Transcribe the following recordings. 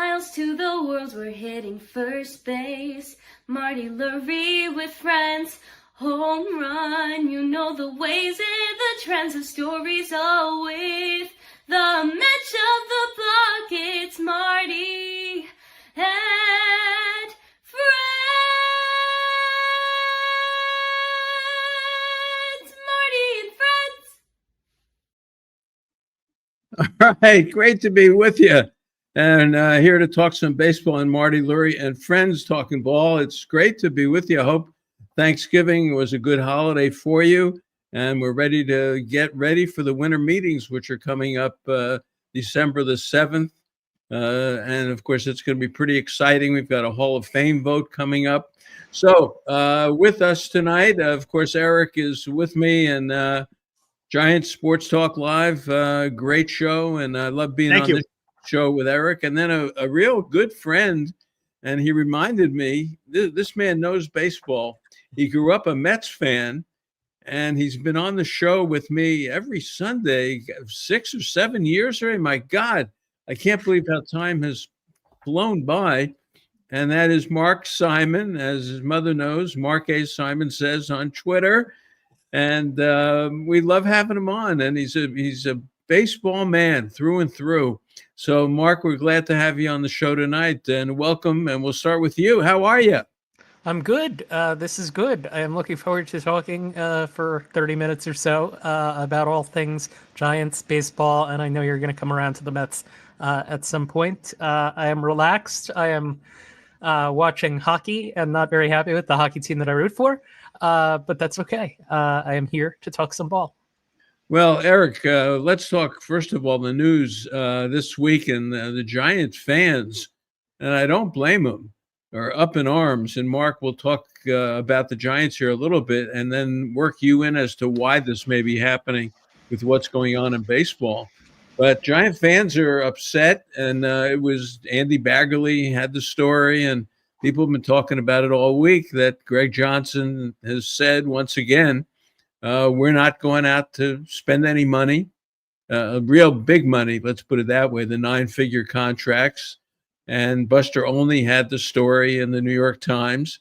miles to the world, we're hitting first base. Marty Lurie with friends, home run. You know the ways and the trends of stories, all with the match of the block. It's Marty and friends. Marty and friends. All right, great to be with you. And here to talk some baseball, and Marty Lurie and friends talking ball. It's great to be with you. I hope Thanksgiving was a good holiday for you. And we're ready to get ready for the winter meetings, which are coming up December the 7th. And of course, it's going to be pretty exciting. We've got a Hall of Fame vote coming up. So with us tonight, of course, Eric is with me, and Giants Sports Talk Live, great show. And I love being on this show with Eric. And then a real good friend. And he reminded me, this man knows baseball. He grew up a Mets fan, and he's been on the show with me every Sunday, 6 or 7 years already. My God, I can't believe how time has flown by. And that is Mark Simon, as his mother knows. Mark A. Simon says on Twitter. And we love having him on. And he's a baseball man through and through. So, Mark, we're glad to have you on the show tonight. And welcome. And we'll start with you. How are you? I'm good. This is good. I am looking forward to talking for 30 minutes or so about all things Giants, baseball, and I know you're going to come around to the Mets at some point. I am relaxed. I am watching hockey and not very happy with the hockey team that I root for, but that's okay. I am here to talk some ball. Well, Eric, let's talk, first of all, the news this week, and the Giants fans, and I don't blame them, are up in arms. And Mark, we'll talk about the Giants here a little bit and then work you in as to why this may be happening with what's going on in baseball. But Giant fans are upset, and it was Andy Baggerly had the story, and people have been talking about it all week, that Greg Johnson has said once again, we're not going out to spend any money, real big money, let's put it that way, the 9-figure contracts. And Buster Olney had the story in the New York Times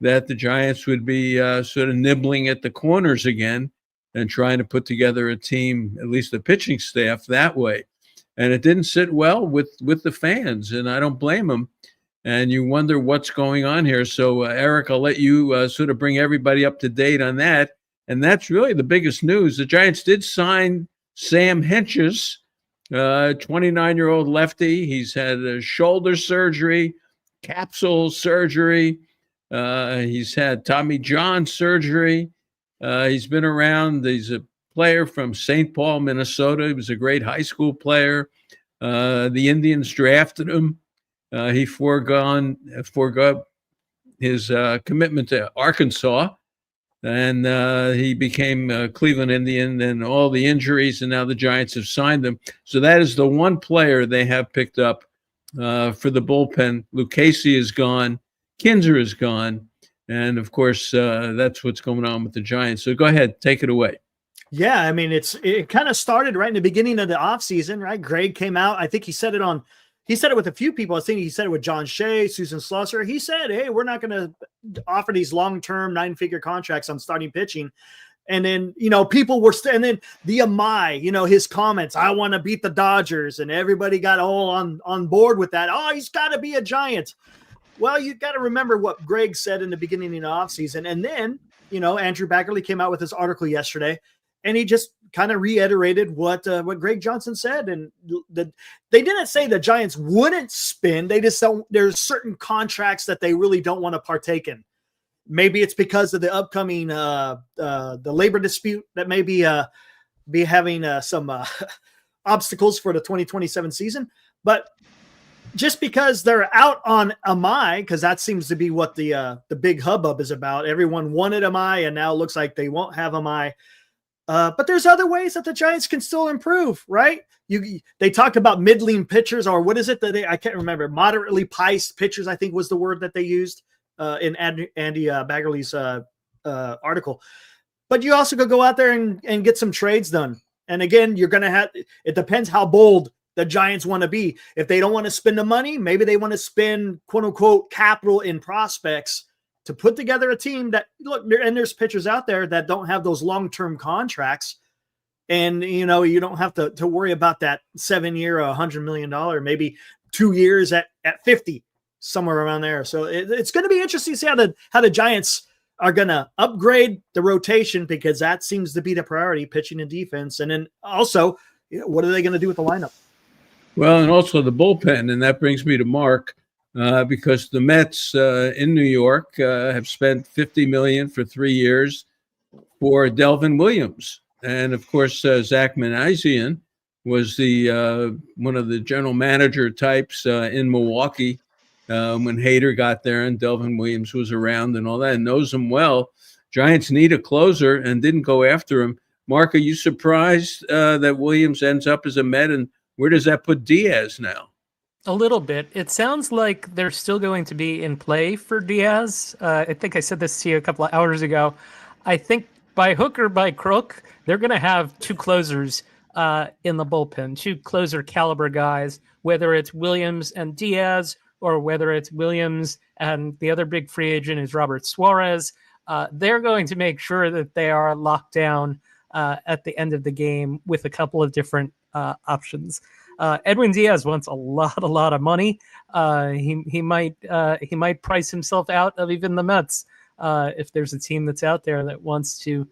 that the Giants would be sort of nibbling at the corners again and trying to put together a team, at least the pitching staff, that way. And it didn't sit well with the fans, and I don't blame them. And you wonder what's going on here. So, Eric, I'll let you sort of bring everybody up to date on that. And that's really the biggest news. The Giants did sign Sam Hentges, 29-year-old lefty. He's had a shoulder surgery, capsule surgery. He's had Tommy John surgery. He's been around. He's a player from St. Paul, Minnesota. He was a great high school player. The Indians drafted him. He forgot his commitment to Arkansas. And he became a Cleveland Indian, and all the injuries, and now the Giants have signed him. So that is the one player they have picked up for the bullpen. Lucchesi is gone. Kinzer is gone. And, of course, that's what's going on with the Giants. So go ahead. Take it away. Yeah, I mean, it kind of started right in the beginning of the offseason, right? Greg came out. I think he said it with a few people. I think he said it with John Shea, Susan Slusser. He said, hey, we're not going to offer these long-term 9-figure contracts on starting pitching. And then, people were and then the Amai, his comments, I want to beat the Dodgers. And everybody got all on board with that. Oh, he's got to be a Giant. Well, you got to remember what Greg said in the beginning of the offseason. And then, Andrew Baggerly came out with his article yesterday, and he just kind of reiterated what Greg Johnson said. And they didn't say the Giants wouldn't spend. They just don't. There's certain contracts that they really don't want to partake in. Maybe it's because of the upcoming the labor dispute that may be having some obstacles for the 2027 season. But just because they're out on Amai, because that seems to be what the big hubbub is about. Everyone wanted Amai, and now it looks like they won't have Amai. But there's other ways that the Giants can still improve, right? They talked about middling pitchers, or what is it that I can't remember. Moderately priced pitchers, I think was the word that they used in Andy Baggerly's article. But you also could go out there and get some trades done. And again, you're going to have – it depends how bold the Giants want to be. If they don't want to spend the money, maybe they want to spend quote unquote capital in prospects to put together a team that look, and there's pitchers out there that don't have those long-term contracts. And, you don't have to worry about that 7-year, $100 million, maybe 2 years at 50, somewhere around there. So it's going to be interesting to see how the Giants are going to upgrade the rotation, because that seems to be the priority, pitching and defense. And then also, what are they going to do with the lineup? Well, and also the bullpen. And that brings me to Mark, because the Mets in New York have spent $50 million for 3 years for Delvin Williams. And of course, Zach Manassian was the one of the general manager types in Milwaukee when Hader got there and Delvin Williams was around and all that, and knows him well. Giants need a closer and didn't go after him. Mark, are you surprised that Williams ends up as a Met, and where does that put Diaz now? A little bit. It sounds like they're still going to be in play for Diaz. I think I said this to you a couple of hours ago. I think by hook or by crook, they're going to have two closers in the bullpen, two closer caliber guys, whether it's Williams and Diaz or whether it's Williams and the other big free agent is Robert Suarez. They're going to make sure that they are locked down at the end of the game with a couple of different options. Edwin Diaz wants a lot of money. He might price himself out of even the Mets if there's a team that's out there that wants to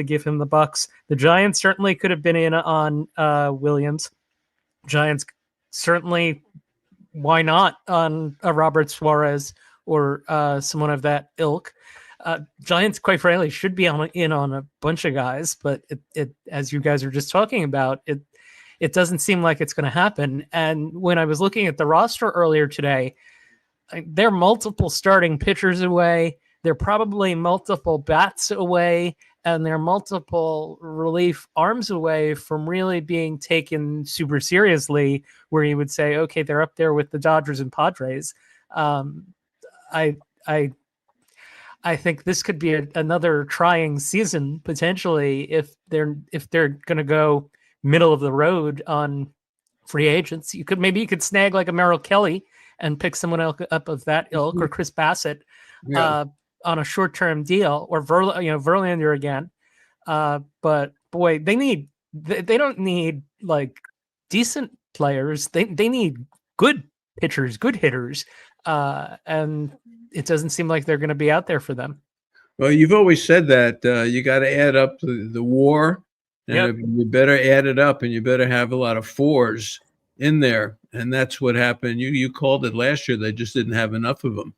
give him the bucks. The Giants certainly could have been in on Williams. Giants certainly, why not on a Robert Suarez or someone of that ilk. Giants, quite frankly, should be in on a bunch of guys, but it as you guys are just talking about, it doesn't seem like it's going to happen. And when I was looking at the roster earlier today, they're multiple starting pitchers away. They're probably multiple bats away, and they're multiple relief arms away from really being taken super seriously, where you would say, okay, they're up there with the Dodgers and Padres. I think this could be another trying season potentially if they're going to go middle of the road on free agents. You could snag like a Merrill Kelly and pick someone else up of that ilk, or Chris Bassett on a short-term deal, or Verlander again. But boy, they don't need like decent players. They need good pitchers, good hitters, and it doesn't seem like they're going to be out there for them. Well, you've always said that you got to add up the WAR, and you better add it up, and you better have a lot of fours in there, and that's what happened. You called it last year. They just didn't have enough of them.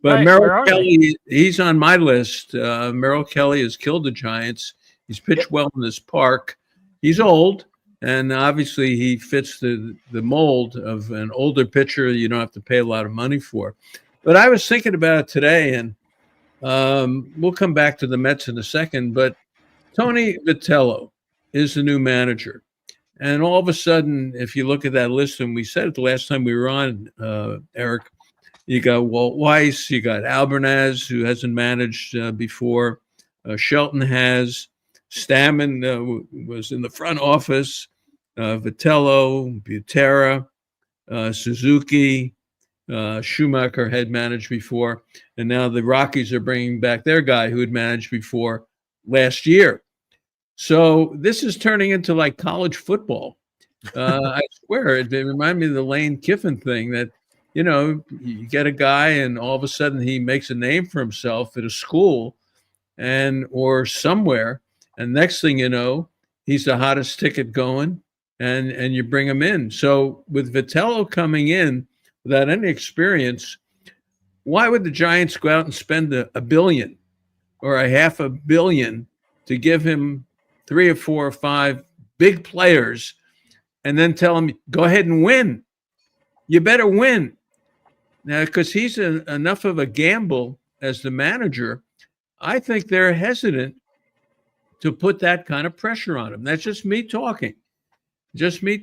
But Right, Merrill Kelly, he's on my list. Merrill Kelly has killed the Giants. He's pitched well in this park. He's old, and obviously he fits the mold of an older pitcher you don't have to pay a lot of money for. But I was thinking about it today, and we'll come back to the Mets in a second, but Tony Vitello is the new manager. And all of a sudden, if you look at that list, and we said it the last time we were on, Eric, you got Walt Weiss, you got Albernaz, who hasn't managed before. Shelton has. Stammen was in the front office. Vitello, Butera, Suzuki, Schumacher had managed before. And now the Rockies are bringing back their guy who had managed before last year. So this is turning into like college football. I swear, it reminded me of the Lane Kiffin thing that, you get a guy and all of a sudden he makes a name for himself at a school or somewhere. And next thing you know, he's the hottest ticket going and you bring him in. So with Vitello coming in without any experience, why would the Giants go out and spend $1 billion or $500 million to give him 3 or 4 or 5 big players and then tell him, go ahead and win? You better win. Now, because he's enough of a gamble as the manager, I think they're hesitant to put that kind of pressure on him. That's just me talking. Saying,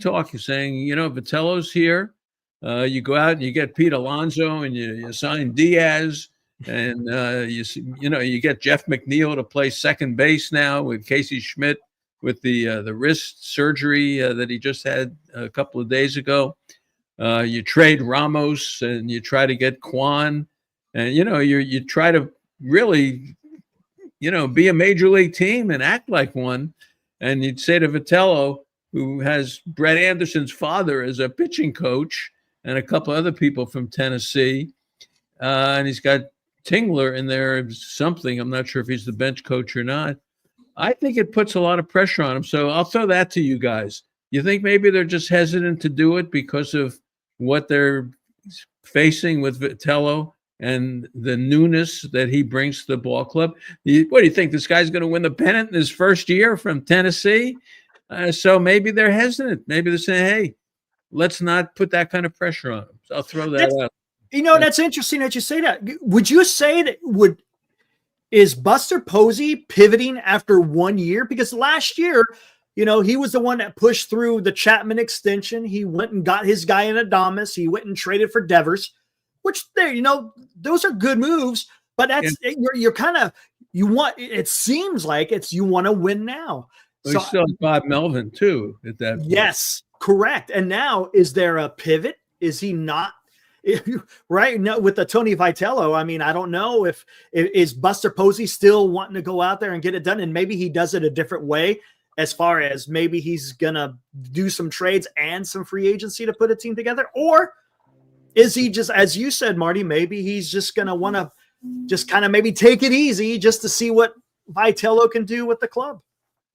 Vitello's here. You go out and you get Pete Alonso and you sign Diaz, and you get Jeff McNeil to play second base now with Casey Schmidt, with the wrist surgery that he just had a couple of days ago. You trade Ramos and you try to get Quan, and you try to really be a major league team and act like one. And you'd say to Vitello, who has Brett Anderson's father as a pitching coach and a couple other people from Tennessee, and he's got Tingler in there, something. I'm not sure if he's the bench coach or not. I think it puts a lot of pressure on him. So I'll throw that to you guys. You think maybe they're just hesitant to do it because of what they're facing with Vitello and the newness that he brings to the ball club? What do you think? This guy's going to win the pennant in his first year from Tennessee? So maybe they're hesitant. Maybe they're saying, hey, let's not put that kind of pressure on him. So I'll throw that out. That's interesting that you say that. Would you say that is Buster Posey pivoting after 1 year? Because last year, he was the one that pushed through the Chapman extension. He went and got his guy in Adames. He went and traded for Devers, which those are good moves. But that's you're kind of it seems like you want to win now. So still have Bob Melvin too at that point. Yes, correct. And now, is there a pivot? Is he not? Right now with the Tony Vitello, I mean, I don't know if is Buster Posey still wanting to go out there and get it done, and maybe he does it a different way, as far as maybe he's gonna do some trades and some free agency to put a team together, or is he just, as you said, Marty, maybe he's just gonna want to just kind of maybe take it easy just to see what Vitello can do with the club.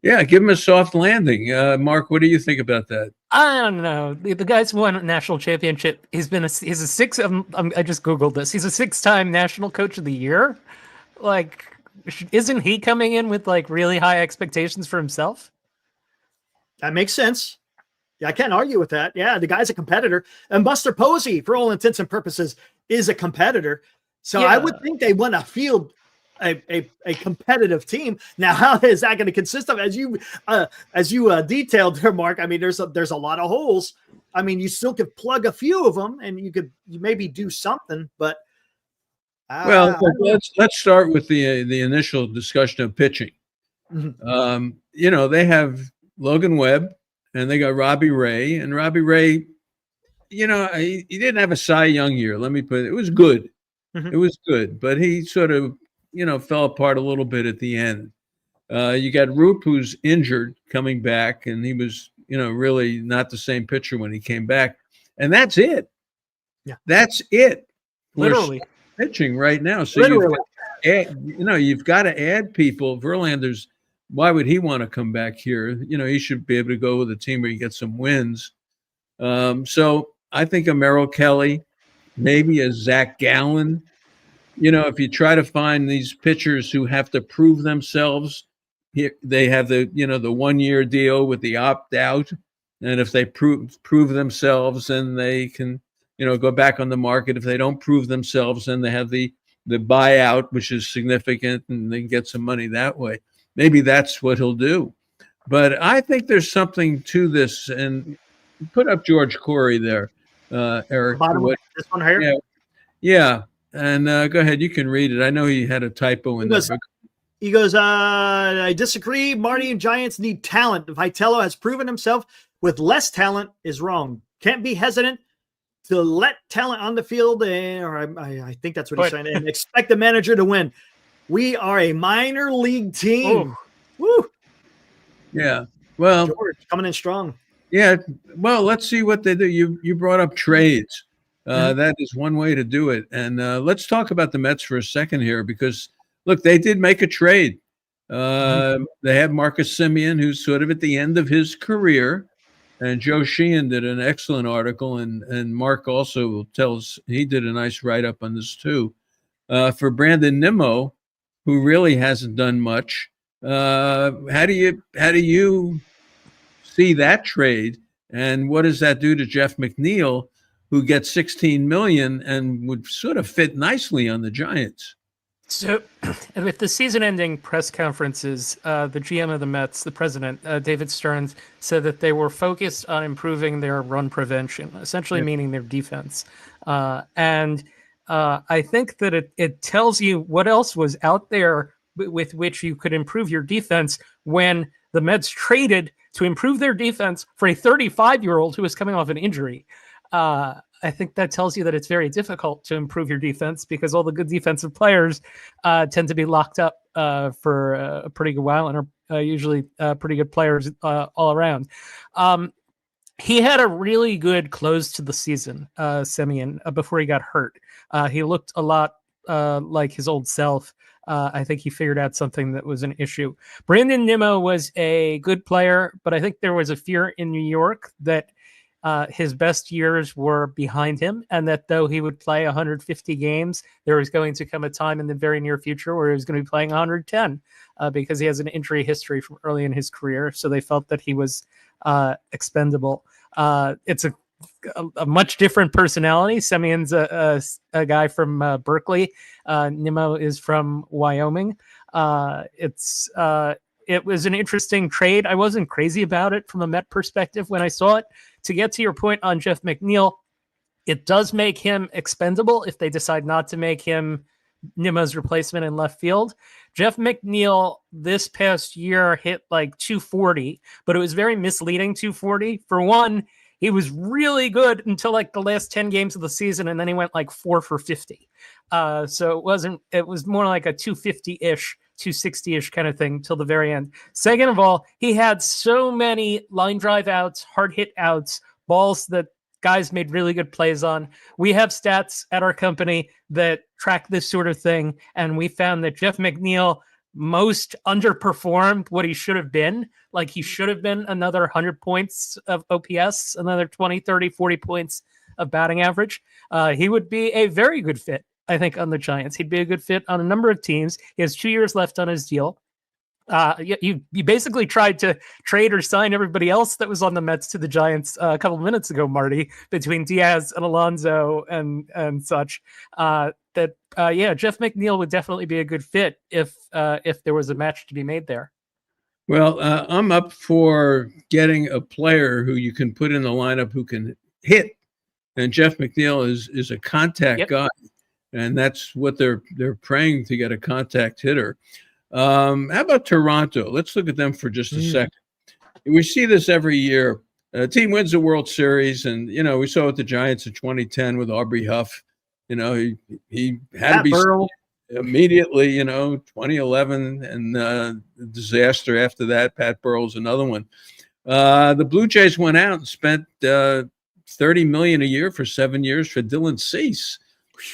Yeah, give him a soft landing. Mark, what do you think about that? I don't know. The guy's won a national championship. He's a six. I just Googled this. He's a 6-time national coach of the year. Like, isn't he coming in with like really high expectations for himself? That makes sense. Yeah, I can't argue with that. Yeah, the guy's a competitor, and Buster Posey, for all intents and purposes, is a competitor. So I would think they want to field a competitive team. Now, how is that going to consist of? As you detailed there, Mark, I mean, there's a lot of holes. I mean, you still could plug a few of them, and you maybe do something. But let's start with the initial discussion of pitching. Mm-hmm. They have Logan Webb, and they got Robbie Ray, and Robbie Ray, he didn't have a Cy Young year. Let me put it. It was good. Mm-hmm. It was good, but he sort of fell apart a little bit at the end. You got Roop, who's injured, coming back, and he was, really not the same pitcher when he came back. And that's it. Yeah, that's it. Literally pitching right now. So you've got to add people. Verlander's, why would he want to come back here? He should be able to go with a team where you get some wins. So I think a Merrill Kelly, maybe a Zach Gallen. If you try to find these pitchers who have to prove themselves, they have the 1 year deal with the opt out, and if they prove themselves, then they can go back on the market. If they don't prove themselves, then they have the buyout, which is significant, and they can get some money that way. Maybe that's what he'll do. But I think there's something to this, and put up George Corey there, Eric. This one here? Yeah. And go ahead, you can read it. I know he had a typo in there. He goes, I disagree. Marty and Giants need talent. Vitello has proven himself with less talent is wrong. Can't be hesitant to let talent on the field, I think that's what he's saying, and expect the manager to win. We are a minor league team. Woo! Yeah. Well, George coming in strong. Yeah. Well, let's see what they do. You brought up trades. That is one way to do it. And let's talk about the Mets for a second here, because, look, they did make a trade. They have Marcus Semien, who's sort of at the end of his career. And Joe Sheehan did an excellent article, and Mark also tells he did a nice write-up on this too. For Brandon Nimmo, who really hasn't done much. How do you see that trade? And what does that do to Jeff McNeil, who gets $16 million and would sort of fit nicely on the Giants? So with the season-ending press conferences, the GM of the Mets, the president, David Stearns, said that they were focused on improving their run prevention, essentially meaning their defense. And I think that it tells you what else was out there with which you could improve your defense when the Mets traded to improve their defense for a 35-year-old who was coming off an injury. I think that tells you that it's very difficult to improve your defense because all the good defensive players tend to be locked up for a pretty good while and are usually pretty good players all around. He had a really good close to the season, Semien, before he got hurt. He looked a lot like his old self. I think he figured out something that was an issue. Brandon Nimmo was a good player, but I think there was a fear in New York that his best years were behind him, and that though he would play 150 games, there was going to come a time in the very near future where he was going to be playing 110 because he has an injury history from early in his career. So they felt that he was expendable. It's a much different personality. Semien's a guy from Berkeley. Nimmo is from Wyoming. It was an interesting trade. I wasn't crazy about it from a Met perspective when I saw it. To get to your point on Jeff McNeil, it does make him expendable if they decide not to make him Nimmo's replacement in left field. Jeff McNeil this past year hit like 240, but it was very misleading 240. For one, he was really good until like the last 10 games of the season, and then he went like 4 for 50. So it was more like a 250-ish, 260-ish kind of thing till the very end. Second of all, he had so many line drive outs, hard hit outs, balls that guys made really good plays on. We have stats at our company that track this sort of thing, and we found that Jeff McNeil most underperformed what he should have been. Like he should have been another 100 points of OPS, another 20, 30, 40 points of batting average. He would be a very good fit, I think, on the Giants. He'd be a good fit on a number of teams. He has 2 years left on his deal. You basically tried to trade or sign everybody else that was on the Mets to the Giants a couple of minutes ago, Marty, between Diaz and Alonso and such. Jeff McNeil would definitely be a good fit if there was a match to be made there. Well, I'm up for getting a player who you can put in the lineup who can hit, and Jeff McNeil is a contact guy, and that's what they're praying to get, a contact hitter. How about Toronto? Let's look at them for just a second. We see this every year. A team wins the World Series, and we saw with the Giants in 2010 with Aubrey Huff. He had to be immediately. 2011 and the disaster after that. Pat Burrell's another one. The Blue Jays went out and spent $30 million a year for 7 years for Dylan Cease.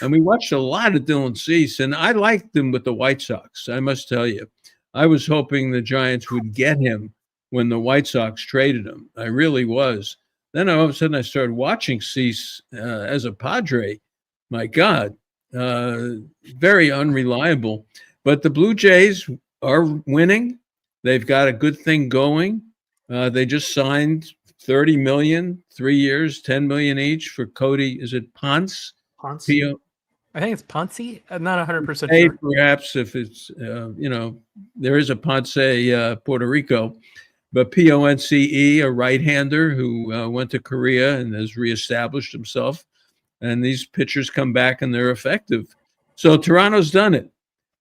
And we watched a lot of Dylan Cease, and I liked him with the White Sox. I must tell you, I was hoping the Giants would get him when the White Sox traded him. I really was. Then all of a sudden I started watching Cease as a Padre. My God, very unreliable. But the Blue Jays are winning. They've got a good thing going. They just signed $30 million, 3 years, $10 million each for Cody. Is it Ponce? I think it's Ponce. I'm not 100% sure. Perhaps if it's, there is a Ponce, Puerto Rico, but Ponce, a right-hander who went to Korea and has reestablished himself. And these pitchers come back and they're effective. So Toronto's done it.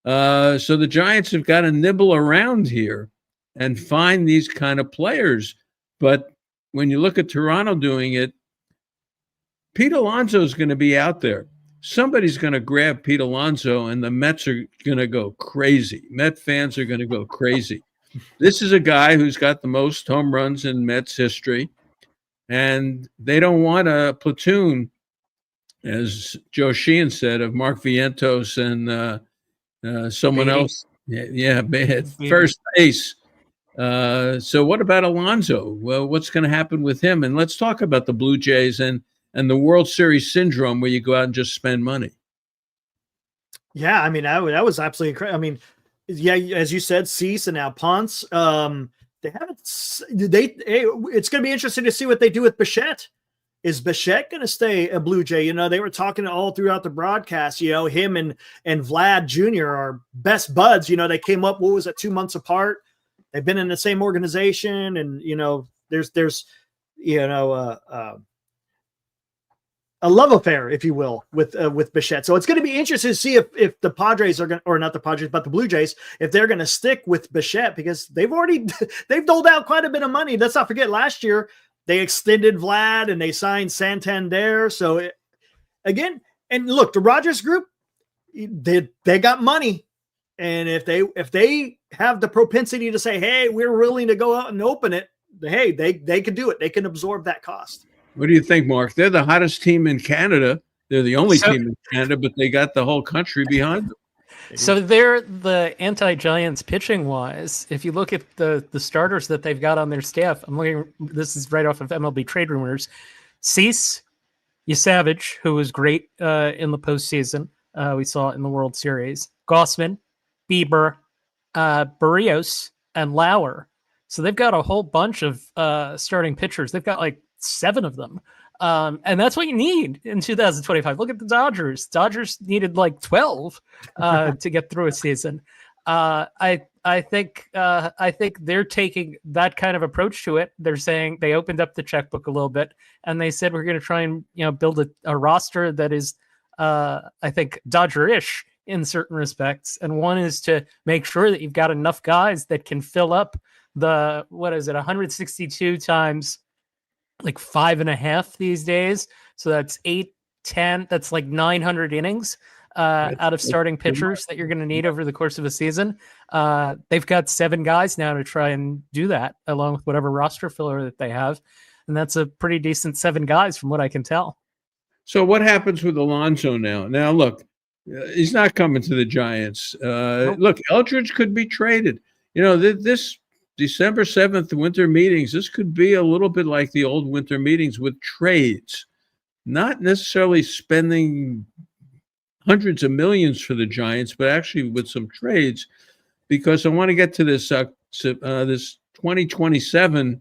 So the Giants have got to nibble around here and find these kind of players. But when you look at Toronto doing it, Pete Alonso is going to be out there. Somebody's going to grab Pete Alonso, and the Mets are going to go crazy. Met fans are going to go crazy. This is a guy who's got the most home runs in Mets history, and they don't want a platoon, as Joe Sheehan said, of Mark Vientos and someone else. Yeah, first base. So what about Alonso? Well, what's going to happen with him? And let's talk about the Blue Jays and the World Series syndrome where you go out and just spend money. Yeah, I mean, that was absolutely crazy. I mean, yeah, as you said, Cease and now Ponce. It's going to be interesting to see what they do with Bichette. Is Bichette going to stay a Blue Jay? They were talking all throughout the broadcast, him and Vlad Jr. are best buds. They came up, 2 months apart. They've been in the same organization, and, there's a love affair, if you will, with Bichette. So it's going to be interesting to see if the Padres are going, or not the Padres, but the Blue Jays, if they're going to stick with Bichette, because they've doled out quite a bit of money. Let's not forget last year they extended Vlad and they signed Santander. So again, and look, the Rogers Group, they got money, and if they have the propensity to say, hey, we're willing to go out and open it, hey, they can do it. They can absorb that cost. What do you think, Mark? They're the hottest team in Canada. They're the only team in Canada, but they got the whole country behind them. So they're the anti-Giants pitching wise. If you look at the starters that they've got on their staff, I'm looking. This is right off of MLB Trade Rumors. Cease, Yasavage, who was great in the postseason. We saw in the World Series. Gossman, Bieber, Barrios, and Lauer. So they've got a whole bunch of starting pitchers. They've got like 7 of them. And that's what you need in 2025. Look at the Dodgers. Dodgers needed like 12 to get through a season. I think they're taking that kind of approach to it. They're saying they opened up the checkbook a little bit and they said, we're going to try and, build a roster that is, I think, Dodger-ish in certain respects. And one is to make sure that you've got enough guys that can fill up the, 162 times like 5.5 these days. So that's 8, 10, that's like 900 innings out of starting pitchers that you're going to need over the course of a season. They've got 7 guys now to try and do that, along with whatever roster filler that they have. And that's a pretty decent 7 guys from what I can tell. So what happens with Alonso now? Now, look, he's not coming to the Giants. Nope. Look, Eldridge could be traded. This December 7th winter meetings, this could be a little bit like the old winter meetings with trades, not necessarily spending hundreds of millions for the Giants, but actually with some trades, because I want to get to this 2027.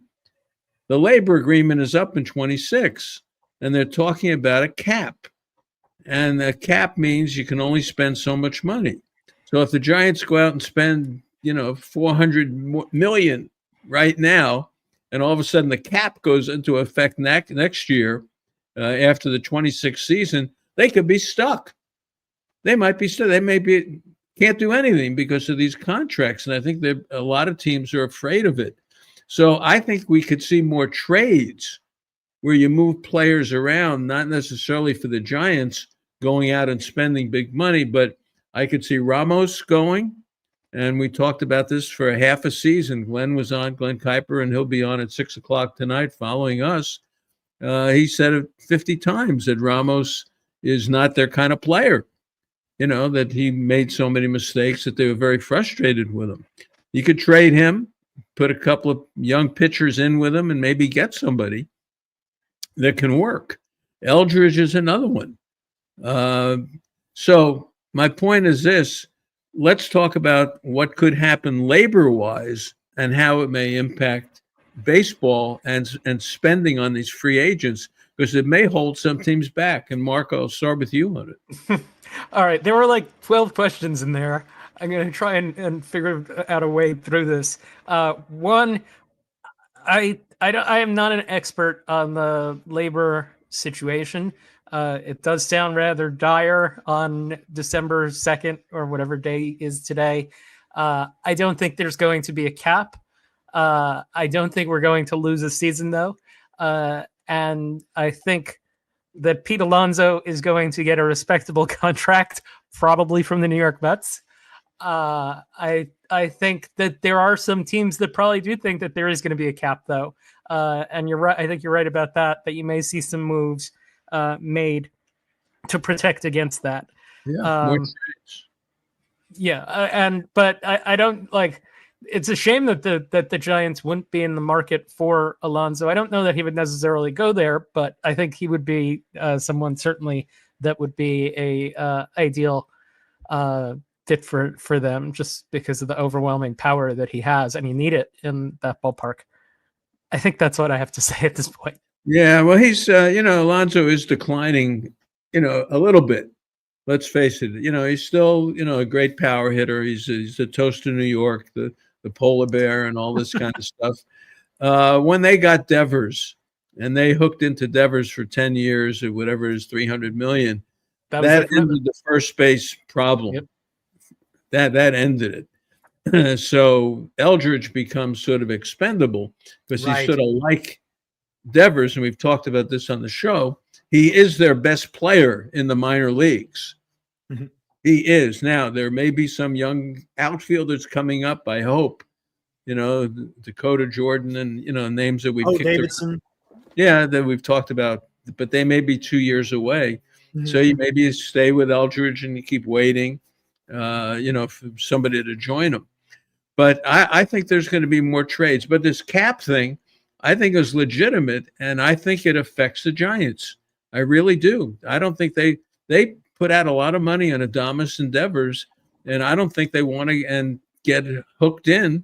The labor agreement is up in 26, and they're talking about a cap. And a cap means you can only spend so much money. So if the Giants go out and spend, $400 million right now, and all of a sudden the cap goes into effect next year after the 26th season, they could be stuck. They might be stuck. They can't do anything because of these contracts. And I think that a lot of teams are afraid of it. So I think we could see more trades where you move players around, not necessarily for the Giants going out and spending big money, but I could see Ramos going. And we talked about this for a half a season. Glenn was on, Glenn Kuiper, and he'll be on at 6:00 tonight following us. He said it 50 times that Ramos is not their kind of player, that he made so many mistakes that they were very frustrated with him. You could trade him, put a couple of young pitchers in with him, and maybe get somebody that can work. Eldridge is another one. So my point is this. Let's talk about what could happen labor-wise and how it may impact baseball and spending on these free agents, because it may hold some teams back. And Mark, I'll start with you on it. All right. There were like 12 questions in there. I'm going to try and figure out a way through this. One, I am not an expert on the labor situation. It does sound rather dire on December 2nd or whatever day is today. I don't think there's going to be a cap. I don't think we're going to lose a season, though. And I think that Pete Alonso is going to get a respectable contract, probably from the New York Mets. I think that there are some teams that probably do think that there is going to be a cap, though. And you're right. I think you're right about that you may see some moves made to protect against that. Yeah, but I don't like. It's a shame that the Giants wouldn't be in the market for Alonso. I don't know that he would necessarily go there, but I think he would be someone certainly that would be a ideal fit for them, just because of the overwhelming power that he has, and you need it in that ballpark. I think that's what I have to say at this point. Yeah, well, he's, Alonso is declining, a little bit. Let's face it. He's still, a great power hitter. He's a toast to New York, the polar bear and all this kind of stuff. When they got Devers, and they hooked into Devers for 10 years or whatever it is, 300 million. That was That their commitment. ended the first base problem. Yep. That ended it. So Eldridge becomes sort of expendable because he's Right. sort of like Devers, and we've talked about this on the show. He is their best player in the minor leagues. Mhm. He is. Now, there may be some young outfielders coming up, I hope. Dakota Jordan and, names that we've kicked around. Davidson. Yeah, that we've talked about, but they may be 2 years away. So you maybe stay with Eldridge and you keep waiting, for somebody to join him. But I think there's going to be more trades. But this cap thing, I think is legitimate, and I think it affects the Giants. I really do. I don't think they put out a lot of money on Adames and Devers, and I don't think they want to and get hooked in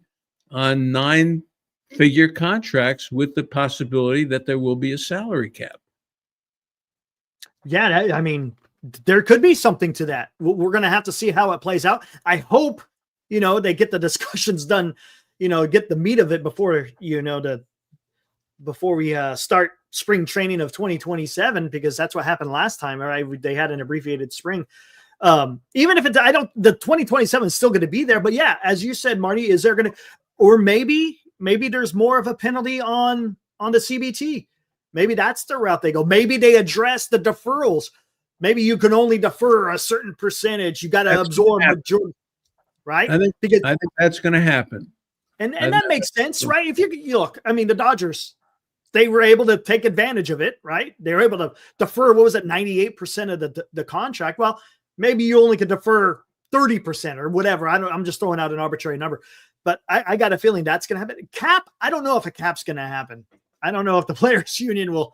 on 9-figure contracts with the possibility that there will be a salary cap. Yeah, I mean, there could be something to that. We're going to have to see how it plays out. I hope, they get the discussions done, get the meat of it before, before we start spring training of 2027, because that's what happened last time. Right? They had an abbreviated spring. Even if the 2027 is still going to be there, but yeah, as you said, Marty, is there going to, or maybe there's more of a penalty on the CBT. Maybe that's the route they go. Maybe they address the deferrals. Maybe you can only defer a certain percentage. You got to absorb majority, right? I think that's going to happen. And that makes sense, right? If you look, I mean, the Dodgers, they were able to take advantage of it, right? They were able to defer, 98% of the contract. Well, maybe you only could defer 30% or whatever. I'm just throwing out an arbitrary number. But I got a feeling that's going to happen. Cap, I don't know if a cap's going to happen. I don't know if the players union will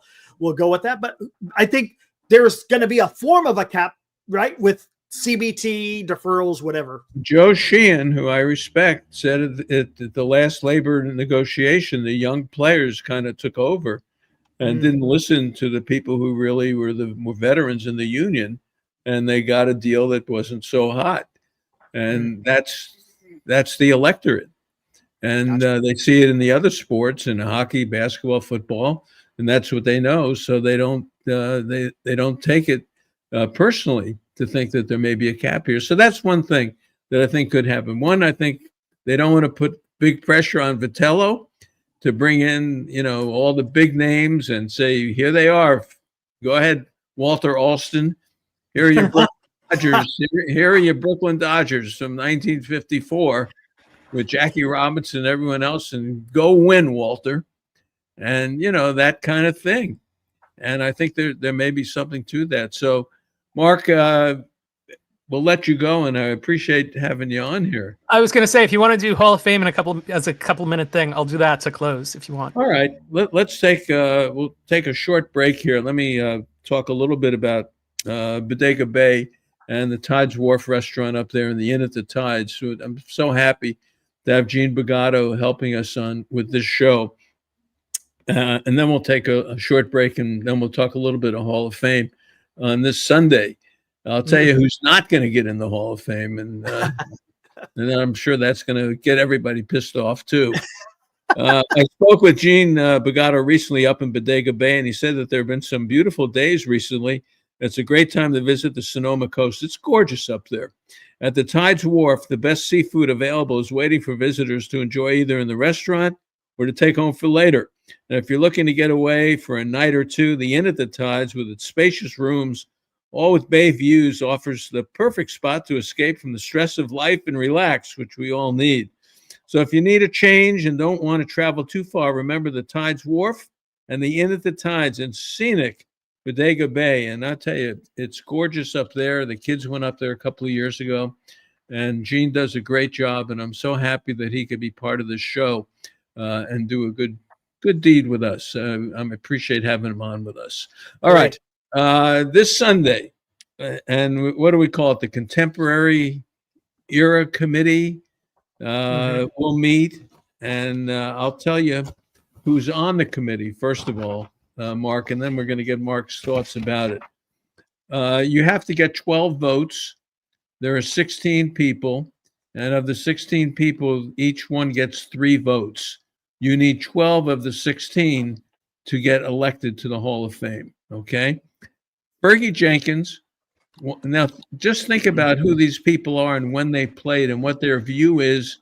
go with that, but I think there's going to be a form of a cap, right? With CBT, deferrals, whatever. Joe Sheehan, who I respect, said at the last labor negotiation, the young players kind of took over and didn't listen to the people who really were the more veterans in the union, and they got a deal that wasn't so hot. And that's the electorate. And they see it in the other sports, in hockey, basketball, football, and that's what they know. So they don't take it personally to think that there may be a cap here. So that's one thing that I think could happen. One, I think they don't want to put big pressure on Vitello to bring in, all the big names and say, here they are. Go ahead, Walter Alston. Here are your Brooklyn Dodgers. Here are your Brooklyn Dodgers from 1954. With Jackie Robinson and everyone else, and go win, Walter. And, that kind of thing. And I think there may be something to that. So, Mark, we'll let you go, and I appreciate having you on here. I was going to say, if you want to do Hall of Fame as a couple minute thing, I'll do that to close if you want. All right. Let's we'll take a short break here. Let me talk a little bit about Bodega Bay and the Tides Wharf restaurant up there and the Inn at the Tides. So I'm so happy to have Gene Bagato helping us with this show. And then we'll take a short break, and then we'll talk a little bit of Hall of Fame on this Sunday. I'll tell you who's not going to get in the Hall of Fame, and I'm sure that's going to get everybody pissed off too. I spoke with Gene Bagato recently up in Bodega Bay, and he said that there have been some beautiful days recently. It's a great time to visit the Sonoma Coast. It's gorgeous up there. At the Tides Wharf, the best seafood available is waiting for visitors to enjoy either in the restaurant or to take home for later. And if you're looking to get away for a night or two, the Inn at the Tides, with its spacious rooms, all with bay views, offers the perfect spot to escape from the stress of life and relax, which we all need. So if you need a change and don't want to travel too far, remember the Tides Wharf and the Inn at the Tides in scenic Bodega Bay. And I'll tell you, it's gorgeous up there. The kids went up there a couple of years ago, and Gene does a great job. And I'm so happy that he could be part of this show and do a good deed with us. I appreciate having him on with us. All right. This Sunday, and what do we call it? The Contemporary Era Committee will meet. And I'll tell you who's on the committee, first of all. Mark, and then we're going to get Mark's thoughts about it. You have to get 12 votes. There are 16 people, and of the 16 people, each one gets 3 votes. You need 12 of the 16 to get elected to the Hall of Fame. Okay. Fergie Jenkins. Now, just think about who these people are and when they played and what their view is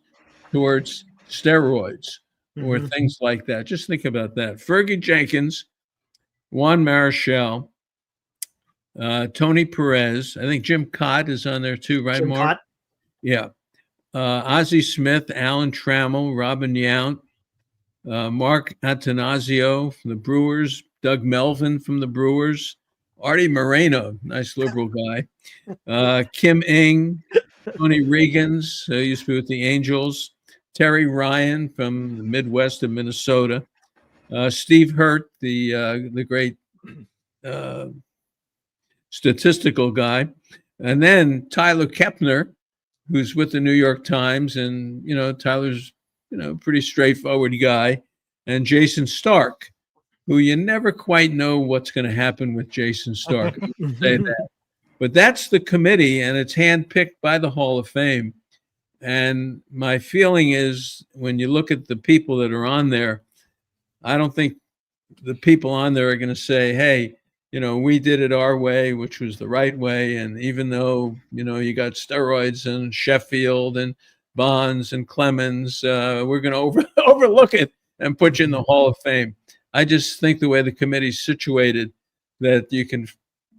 towards steroids or things like that. Just think about that. Fergie Jenkins, Juan Marichal, Tony Perez. I think Jim Cott is on there too, right, Jim Mark? Cott. Yeah. Ozzie Smith, Alan Trammell, Robin Yount, Mark Attanasio from the Brewers, Doug Melvin from the Brewers, Artie Moreno, nice liberal guy, Kim Ng, Tony Regans, used to be with the Angels, Terry Ryan from the Midwest of Minnesota, Steve Hurt, the great statistical guy, and then Tyler Kepner, who's with the New York Times, and Tyler's pretty straightforward guy, and Jason Stark, who you never quite know what's going to happen with Jason Stark. Say that. But that's the committee, and it's handpicked by the Hall of Fame. And my feeling is when you look at the people that are on there, I don't think the people on there are going to say, hey, we did it our way, which was the right way. And even though, you got steroids and Sheffield and Bonds and Clemens, we're going to overlook it and put you in the Hall of Fame. I just think the way the committee's situated that you can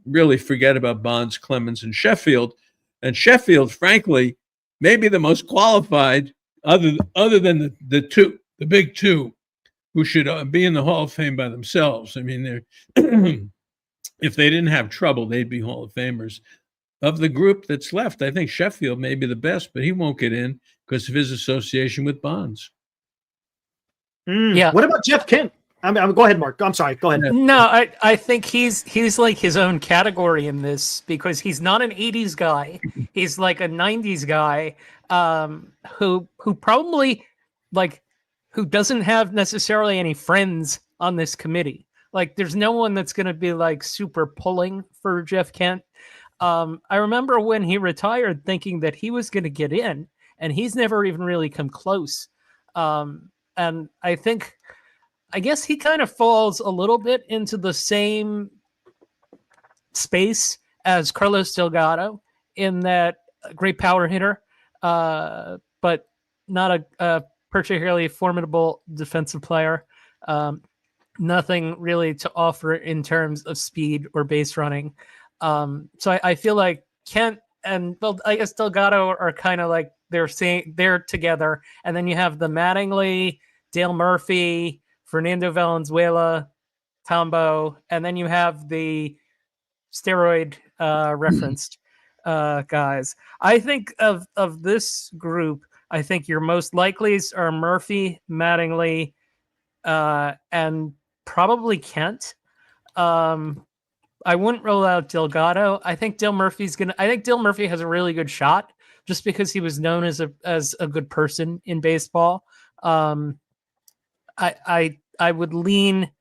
really forget about Bonds, Clemens, and Sheffield. And Sheffield, frankly, may be the most qualified other than the big two, who should be in the Hall of Fame by themselves. I mean, they're if they didn't have trouble, they'd be Hall of Famers. Of the group that's left, I think Sheffield may be the best, but he won't get in because of his association with Bonds. Yeah. What about Jeff Kent? Go ahead, Mark. I'm sorry. Go ahead. No, I think he's like his own category in this because he's not an 80s guy. He's like a 90s guy who probably who doesn't have necessarily any friends on this committee. Like there's no one that's going to be like super pulling for Jeff Kent. I remember when he retired thinking that he was going to get in, and he's never even really come close. And I guess he kind of falls a little bit into the same space as Carlos Delgado in that great power hitter, but not a particularly formidable defensive player. Nothing really to offer in terms of speed or base running. So I feel like Kent and I guess Delgado are kind of like they're together, and then you have the Mattingly, Dale Murphy, Fernando Valenzuela, Tombo, and then you have the steroid referenced guys. I think of this group, I think your most likelies are Murphy, Mattingly, and probably Kent. I wouldn't rule out Delgado. I think Dale Murphy has a really good shot just because he was known as a good person in baseball. I would lean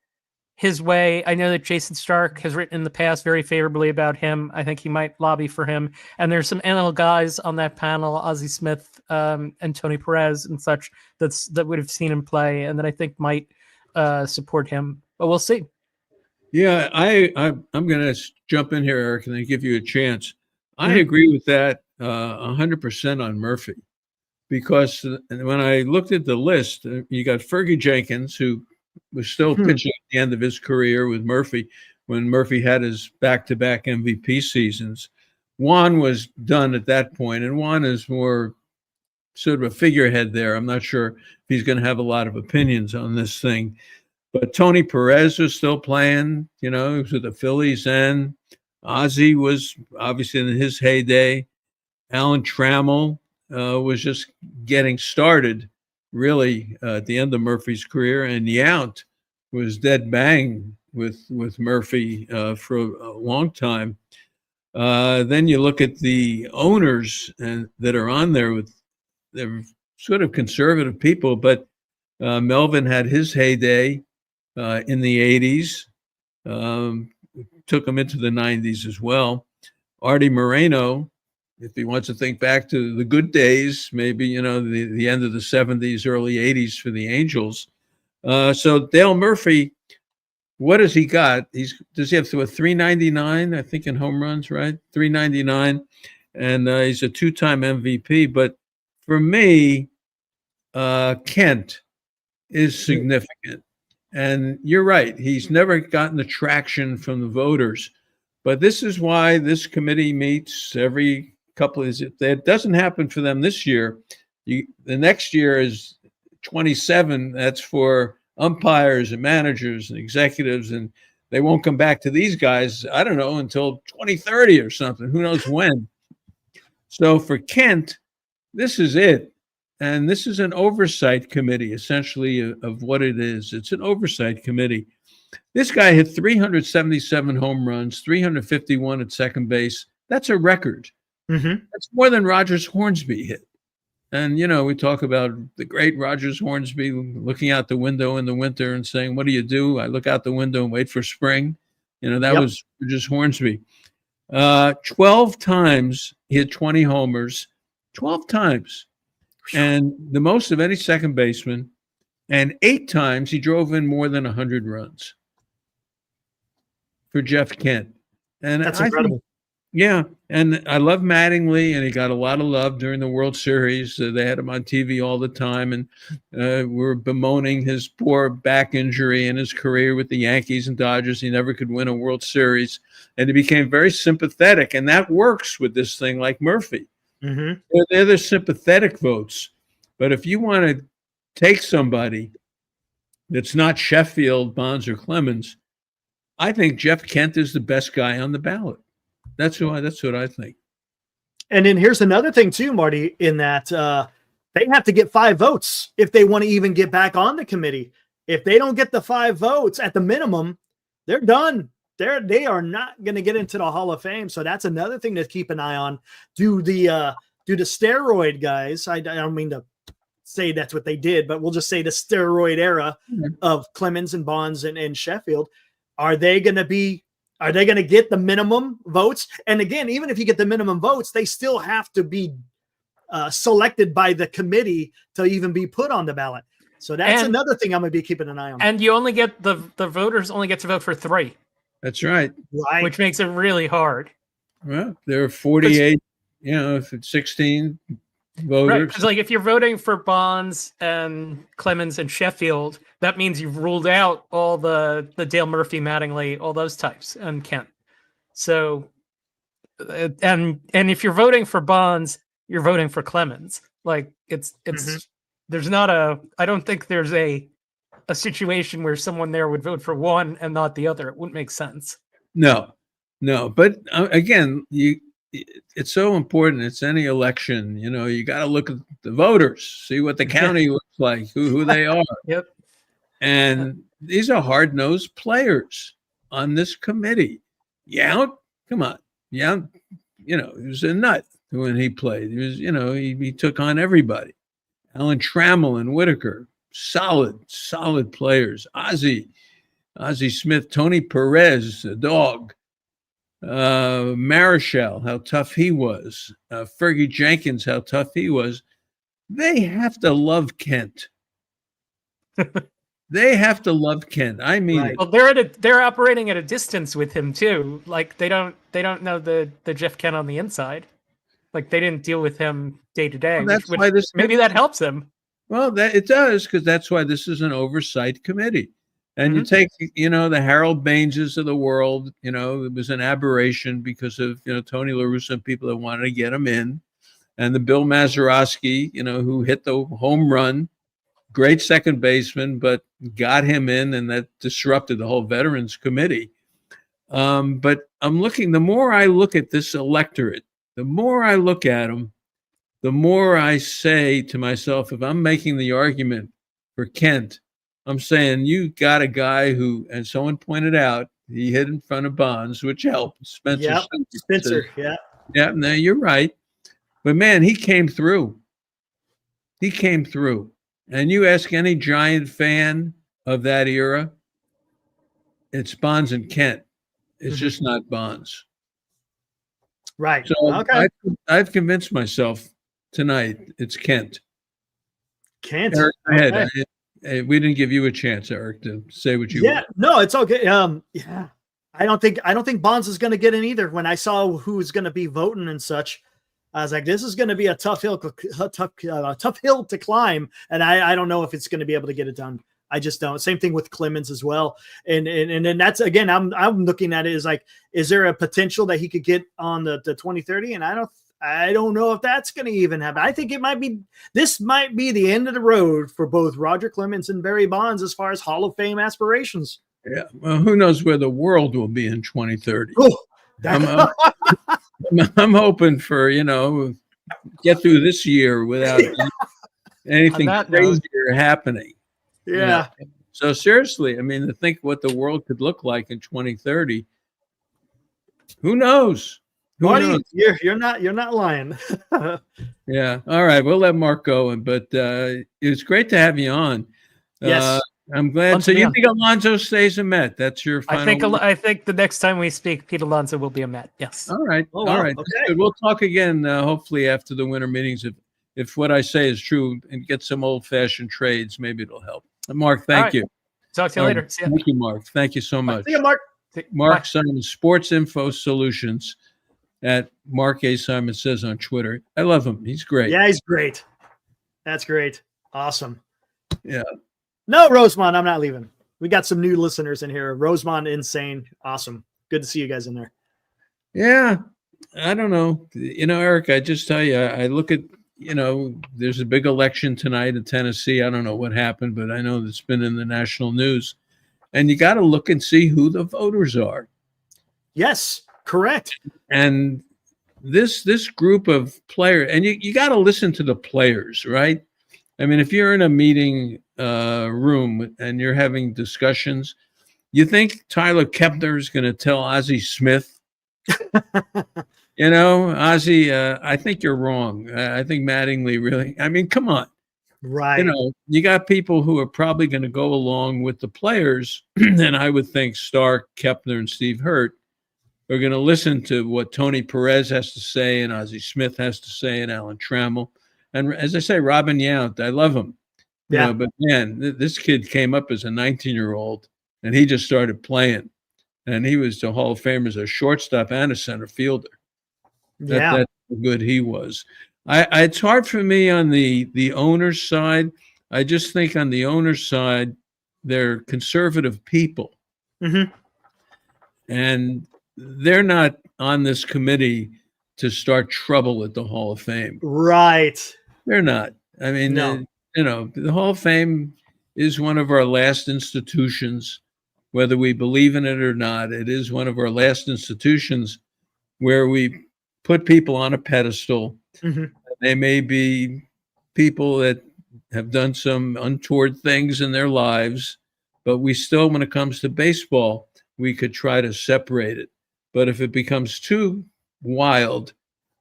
his way. I know that Jason Stark has written in the past very favorably about him. I think he might lobby for him. And there's some NL guys on that panel, Ozzie Smith and Tony Perez and such, that would have seen him play and that I think might support him. But we'll see. Yeah, I'm going to jump in here, Eric, and then give you a chance. I agree with that 100% on Murphy. Because when I looked at the list, you got Fergie Jenkins, who was still pitching at the end of his career with Murphy when Murphy had his back-to-back MVP seasons. Juan was done at that point, and Juan is more sort of a figurehead there. I'm not sure if he's going to have a lot of opinions on this thing. But Tony Perez was still playing, he was with the Phillies, and Ozzie was obviously in his heyday. Alan Trammell was just getting started, really, at the end of Murphy's career, and Yount was dead bang with Murphy for a long time. Then you look at the owners that are on there they're sort of conservative people, but Melvin had his heyday in the 80s, took him into the 90s as well. Artie Moreno, if he wants to think back to the good days, maybe, the end of the 70s, early 80s for the Angels. So Dale Murphy, what has he got? Does he have to a 399? I think in home runs, right? 399, and he's a two-time MVP. But for me, Kent is significant, and you're right. He's never gotten the traction from the voters, but this is why this committee meets every couple of. If that doesn't happen for them this year, the next year is 27. That's for umpires and managers and executives, and they won't come back to these guys, I don't know, until 2030 or something. Who knows when? So for Kent, this is it. And this is an oversight committee, essentially, of what it is. It's an oversight committee. This guy hit 377 home runs, 351 at second base. That's a record. Mm-hmm. That's more than Rogers Hornsby hit. And, we talk about the great Rogers Hornsby looking out the window in the winter and saying, what do you do? I look out the window and wait for spring. That was Rogers Hornsby. 12 times he hit 20 homers, 12 times. And the most of any second baseman. And 8 times he drove in more than 100 runs for Jeff Kent. And that's incredible. Yeah, and I love Mattingly, and he got a lot of love during the World Series. They had him on TV all the time, and we're bemoaning his poor back injury and his career with the Yankees and Dodgers. He never could win a World Series, and he became very sympathetic, and that works with this thing like Murphy. Mm-hmm. They're the sympathetic votes. But if you want to take somebody that's not Sheffield, Bonds, or Clemens, I think Jeff Kent is the best guy on the ballot. That's what I think. And then here's another thing too, Marty, in that they have to get 5 votes if they want to even get back on the committee. If they don't get the 5 votes at the minimum, they're done. They are not going to get into the Hall of Fame. So that's another thing to keep an eye on. Do the steroid guys? I don't mean to say that's what they did, but we'll just say the steroid era of Clemens and Bonds and Sheffield. Are they going to get the minimum votes? And again, even if you get the minimum votes, they still have to be selected by the committee to even be put on the ballot. So that's another thing I'm going to be keeping an eye on. And you only get the voters only get to vote for 3. That's right. Which makes it really hard. Well, there are 48, if it's 16 voters. Right, because if you're voting for Bonds and Clemens and Sheffield, that means you've ruled out all the Dale Murphy, Mattingly, all those types, and Kent. So, and if you're voting for Bonds, you're voting for Clemens. There's not I don't think there's a situation where someone there would vote for one and not the other. It wouldn't make sense. No. But again, it's so important. It's any election. You got to look at the voters, see what the county looks like, who they are. Yep. And these are hard-nosed players on this committee. Yount, come on. Yount, he was a nut when he played. He was, he took on everybody. Alan Trammell and Whitaker, solid players. Ozzie Smith, Tony Perez, a dog. Marichal, how tough he was. Fergie Jenkins, how tough he was. They have to love Kent. They have to love Kent. I mean, right. Well, they're operating at a distance with him too. They don't know the Jeff Kent on the inside. They didn't deal with him day to day. Well, that's why maybe that helps him. Well, it does, because that's why this is an oversight committee. And you take, the Harold Baineses of the world, it was an aberration because of, Tony La Russa and people that wanted to get him in. And the Bill Mazeroski, who hit the home run, great second baseman, but got him in, and that disrupted the whole Veterans Committee. But the more I look at this electorate, the more I look at them, the more I say to myself, if I'm making the argument for Kent, I'm saying you got a guy who, as someone pointed out, he hit in front of Bonds, which helped. Spencer. Yeah. Yeah, no, you're right. But man, he came through. And you ask any Giant fan of that era, it's Bonds and Kent. It's just not Bonds. Right. So okay. I've convinced myself tonight it's Kent. Kent. Eric, go ahead. we didn't give you a chance, Eric, to say what you want. No, it's okay. Yeah, I don't think Bonds is going to get in either. When I saw who's going to be voting and such, I was like, this is going to be a tough hill to climb, and I don't know if it's going to be able to get it done. I just don't. Same thing with Clemens as well, and then that's again, I'm looking at it as like, is there a potential that he could get on the 2030? And I don't know if that's going to even happen. I think this might be the end of the road for both Roger Clemens and Barry Bonds as far as Hall of Fame aspirations. Yeah. Well, who knows where the world will be in 2030? Oh, I'm hoping for, get through this year without anything crazier happening. Yeah. So seriously, I mean, to think what the world could look like in 2030, who knows? Marty, you're not lying. Yeah. All right. We'll let Mark go. But it was great to have you on. Yes. I'm glad. So you think Alonso stays a Met? That's your final. I think the next time we speak, Pete Alonso will be a Met. Yes. All right. Oh, wow. All right. Okay. We'll talk again, hopefully after the winter meetings. If what I say is true, and get some old-fashioned trades, maybe it'll help. Mark, thank you. Talk to you later. See ya. Thank you, Mark. Thank you so much. See you, Mark. Mark Simon, Sports Info Solutions at Mark A. Simon says on Twitter. I love him. He's great. Yeah, he's great. That's great. Awesome. Yeah. No, Rosemont, I'm not leaving. We got some new listeners in here. Rosemont, insane. Awesome. Good to see you guys in there. Yeah. I don't know. Eric, I just tell you, I look at, there's a big election tonight in Tennessee. I don't know what happened, but I know it's been in the national news. And you got to look and see who the voters are. Yes, correct. And this group of players, and you got to listen to the players, right? I mean, if you're in a meeting room and you're having discussions, you think Tyler Kepner is going to tell Ozzie Smith, Ozzie, I think you're wrong. I think Mattingly really, I mean, come on. Right. You got people who are probably going to go along with the players. And I would think Stark, Kepner, and Steve Hurt are going to listen to what Tony Perez has to say and Ozzie Smith has to say and Alan Trammell. And as I say, Robin Yount, I love him. Yeah. But man, this kid came up as a 19-year-old and he just started playing. And he was the Hall of Fame as a shortstop and a center fielder. Yeah. That's how good he was. It's hard for me on the owner's side. I just think on the owner's side, they're conservative people. Mm-hmm. And they're not on this committee to start trouble at the Hall of Fame. Right. They're not. I mean, No. The Hall of Fame is one of our last institutions, whether we believe in it or not. It is one of our last institutions where we put people on a pedestal. Mm-hmm. They may be people that have done some untoward things in their lives, but we still, when it comes to baseball, we could try to separate it. But if it becomes too wild,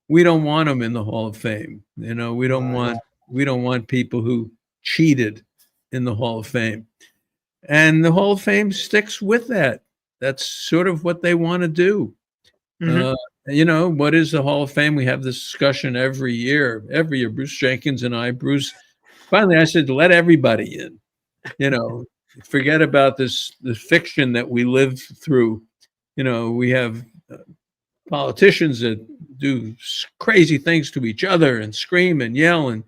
we don't want them in the Hall of Fame. We don't want people who cheated in the Hall of Fame. And the Hall of Fame sticks with that. That's sort of what they want to do. Mm-hmm. What is the Hall of Fame? We have this discussion every year. Bruce Jenkins and I, finally I said, let everybody in. Forget about the fiction that we live through. We have politicians that do crazy things to each other and scream and yell and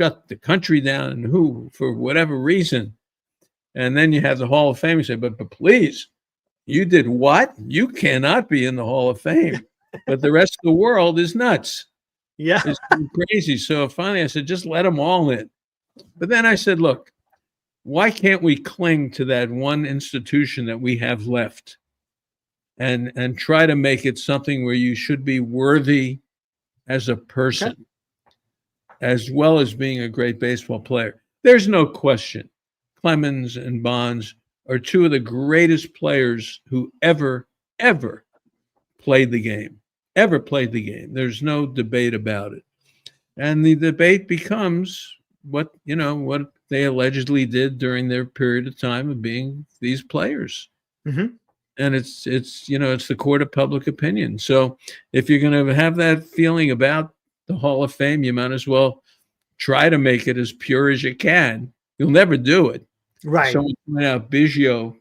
shut the country down, and who, for whatever reason. And then you have the Hall of Fame. You say, but please, you did what? You cannot be in the Hall of Fame. But the rest of the world is nuts. Yeah. It's crazy. So finally I said, just let them all in. But then I said, look, why can't we cling to that one institution that we have left and try to make it something where you should be worthy as a person, as well as being a great baseball player? There's no question. Clemens and Bonds are two of the greatest players who ever played the game. There's no debate about it. And the debate becomes what they allegedly did during their period of time of being these players. Mm-hmm. And it's the court of public opinion. So if you're going to have that feeling about the Hall of Fame, you might as well try to make it as pure as you can. You'll never do it. Right. Someone pointed out Biggio.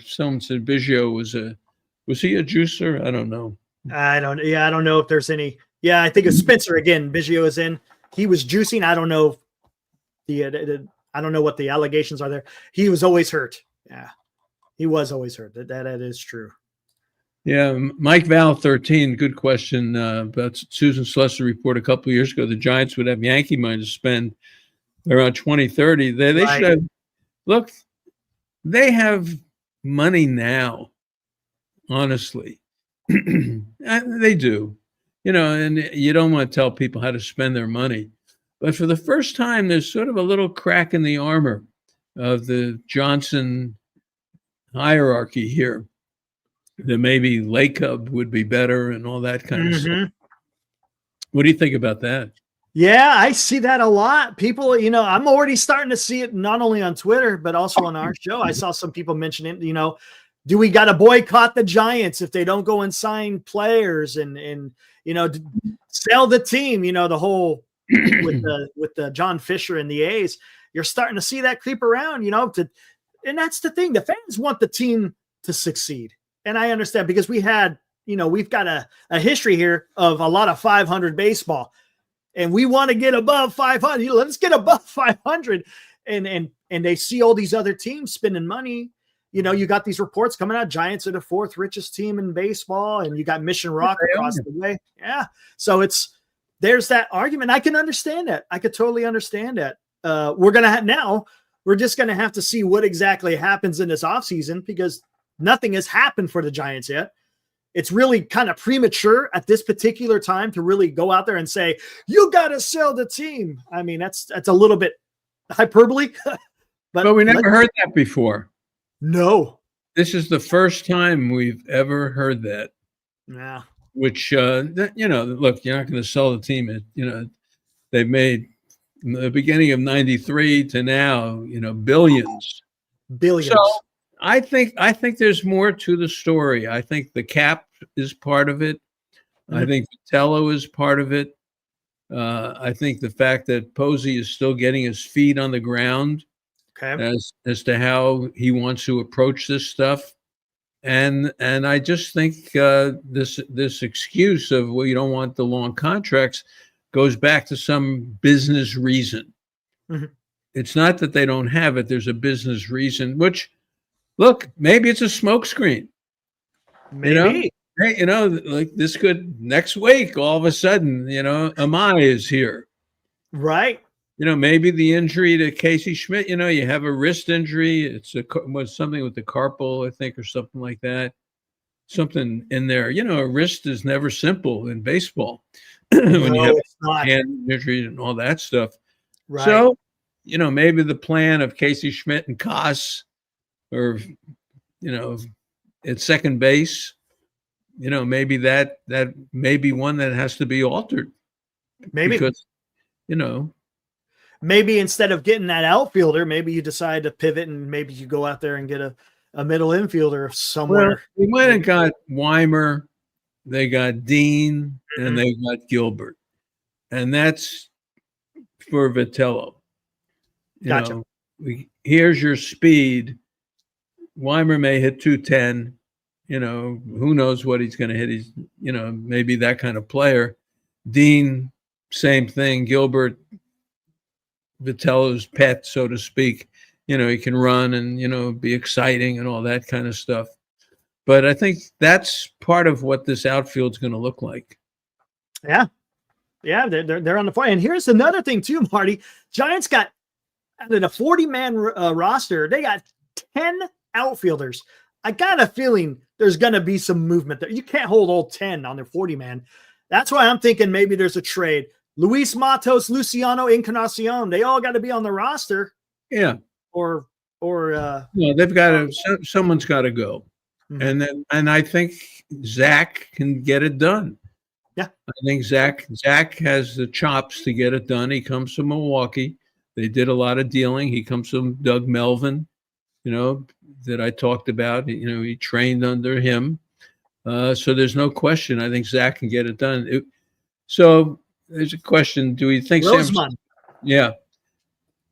Someone said Biggio was he a juicer? I don't know. I don't know if there's any. Yeah, I think it's Spencer again. Biggio is in. He was juicing. I don't know I don't know what the allegations are there. He was always hurt. Yeah, he was always hurt. That is true. Yeah, Mike Val 13. Good question about Susan Slusser report a couple of years ago. The Giants would have Yankee money to spend around 2030. They should have. Look, they have money now. Honestly, they do. And you don't want to tell people how to spend their money. But for the first time, there's sort of a little crack in the armor of the Johnson hierarchy here. That maybe Lake Cub would be better and all that kind of stuff. What do you think about that? Yeah, I see that a lot. People, I'm already starting to see it not only on Twitter, but also on our show. I saw some people mention it, do we got to boycott the Giants if they don't go and sign players and sell the team, the whole with the John Fisher and the A's. You're starting to see that creep around, and that's the thing. The fans want the team to succeed. And I understand because we've got a history here of a lot of 500 baseball, and we want to get above 500. Let's get above 500. And they see all these other teams spending money. You got these reports coming out. Giants are the 4th richest team in baseball, and you got Mission Rock across the way. Yeah. So there's that argument. I can understand that. I could totally understand that. We're just going to have to see what exactly happens in this offseason because nothing has happened for the Giants yet. It's really kind of premature at this particular time to really go out there and say, you got to sell the team. I mean, that's a little bit hyperbole, but we never heard that before. No, this is the first time we've ever heard that. Yeah. Which, look, you're not going to sell the team. They've made from the beginning of 93 to now, billions. So I think there's more to the story. I think the cap is part of it. Mm-hmm. I think Vitello is part of it. I think the fact that Posey is still getting his feet on the ground as to how he wants to approach this stuff. And I just think this excuse of, well, you don't want the long contracts goes back to some business reason. Mm-hmm. It's not that they don't have it. There's a business reason, which, look, maybe it's a smokescreen. Maybe. Like this could next week, all of a sudden, Amai is here. Right. Maybe the injury to Casey Schmidt, you have a wrist injury. It's something with the carpal, I think, or something like that. Something in there. A wrist is never simple in baseball. When you have hand injury and all that stuff. Right. So, maybe the plan of Casey Schmidt and Koss, or, at second base, maybe that may be one that has to be altered. Maybe. Because, maybe instead of getting that outfielder, maybe you decide to pivot and maybe you go out there and get a middle infielder somewhere. Well, we went and got Weimer, they got Dean, mm-hmm. and they got Gilbert. And that's for Vitello. Gotcha. Here's your speed. Weimer may hit 210. Who knows what he's going to hit. He's, maybe that kind of player. Dean, same thing. Gilbert, Vitello's pet, so to speak. He can run and, be exciting and all that kind of stuff. But I think that's part of what this outfield's going to look like. Yeah. Yeah, they're on the fly. And here's another thing too, Marty. Giants got out of the 40-man roster, they got 10 outfielders. I got a feeling there's going to be some movement there. You can't hold all 10 on their 40-man. That's why I'm thinking maybe there's a trade. Luis Matos, Luciano Encarnacion, they all got to be on the roster. Yeah. Or they've got to. Someone's got to go, mm-hmm. and I think Zach can get it done. Yeah, I think Zach has the chops to get it done. He comes from Milwaukee. They did a lot of dealing. He comes from Doug Melvin, that I talked about. He trained under him, so there's no question. I think Zach can get it done. So there's a question: do we think Roseman? Yeah.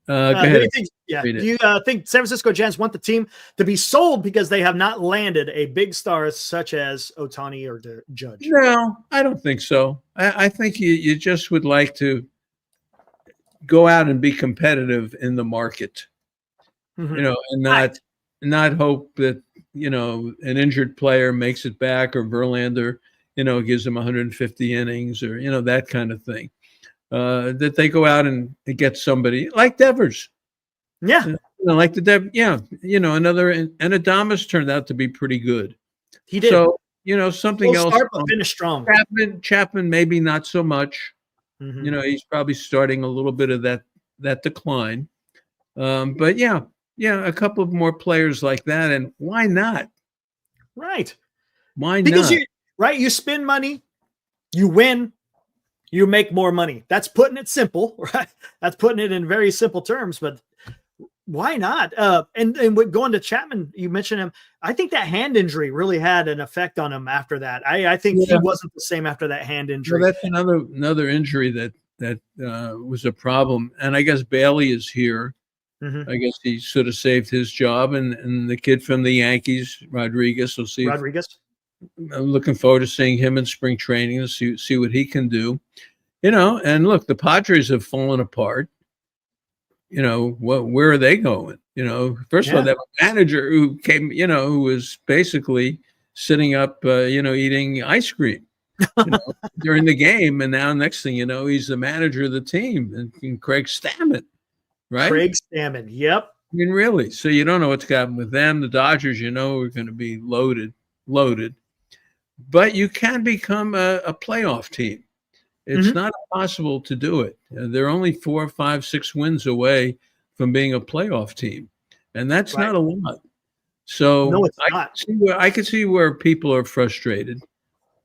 Go ahead. Yeah. Read it. Do you think San Francisco Giants want the team to be sold because they have not landed a big star such as Ohtani or Judge? No, I don't think so. I think you just would like to go out and be competitive in the market, Mhm. and Right. not hope that, an injured player makes it back, or Verlander, gives him 150 innings, or, that kind of thing. That they go out and get somebody like Devers. Yeah. Like another, and Adames turned out to be pretty good. He did. So, something Slow else. start, but finish strong. Chapman, maybe not so much. Mhm. He's probably starting a little bit of that decline. But yeah, a couple of more players like that, and why not? Right. Why Because not? you spend money, you win, you make more money. That's putting it simple, right? That's putting it in very simple terms, but why not? And with going to Chapman, you mentioned him. I think that hand injury really had an effect on him after that. I think he Yeah. wasn't the same after that hand injury. Well, that's another injury that was a problem. And I guess Bailey is here. Mhm. I guess he sort of saved his job, and the kid from the Yankees, Rodriguez. We'll see. Rodriguez. I'm looking forward to seeing him in spring training to see what he can do. And look, the Padres have fallen apart. Where are they going? First of all, Yeah. that manager who came, who was basically sitting up, eating ice cream, during the game, and now next thing you know, he's the manager of the team, and Craig Stammen, right? Craig Stammen. Yep. I mean, really. So you don't know what's happening with them. The Dodgers, are going to be loaded, but you can become a playoff team. It's not impossible to do it. They're only 4, 5, 6 wins away from being a playoff team, and that's Right. not a lot. So No, it's not. I can see where people are frustrated.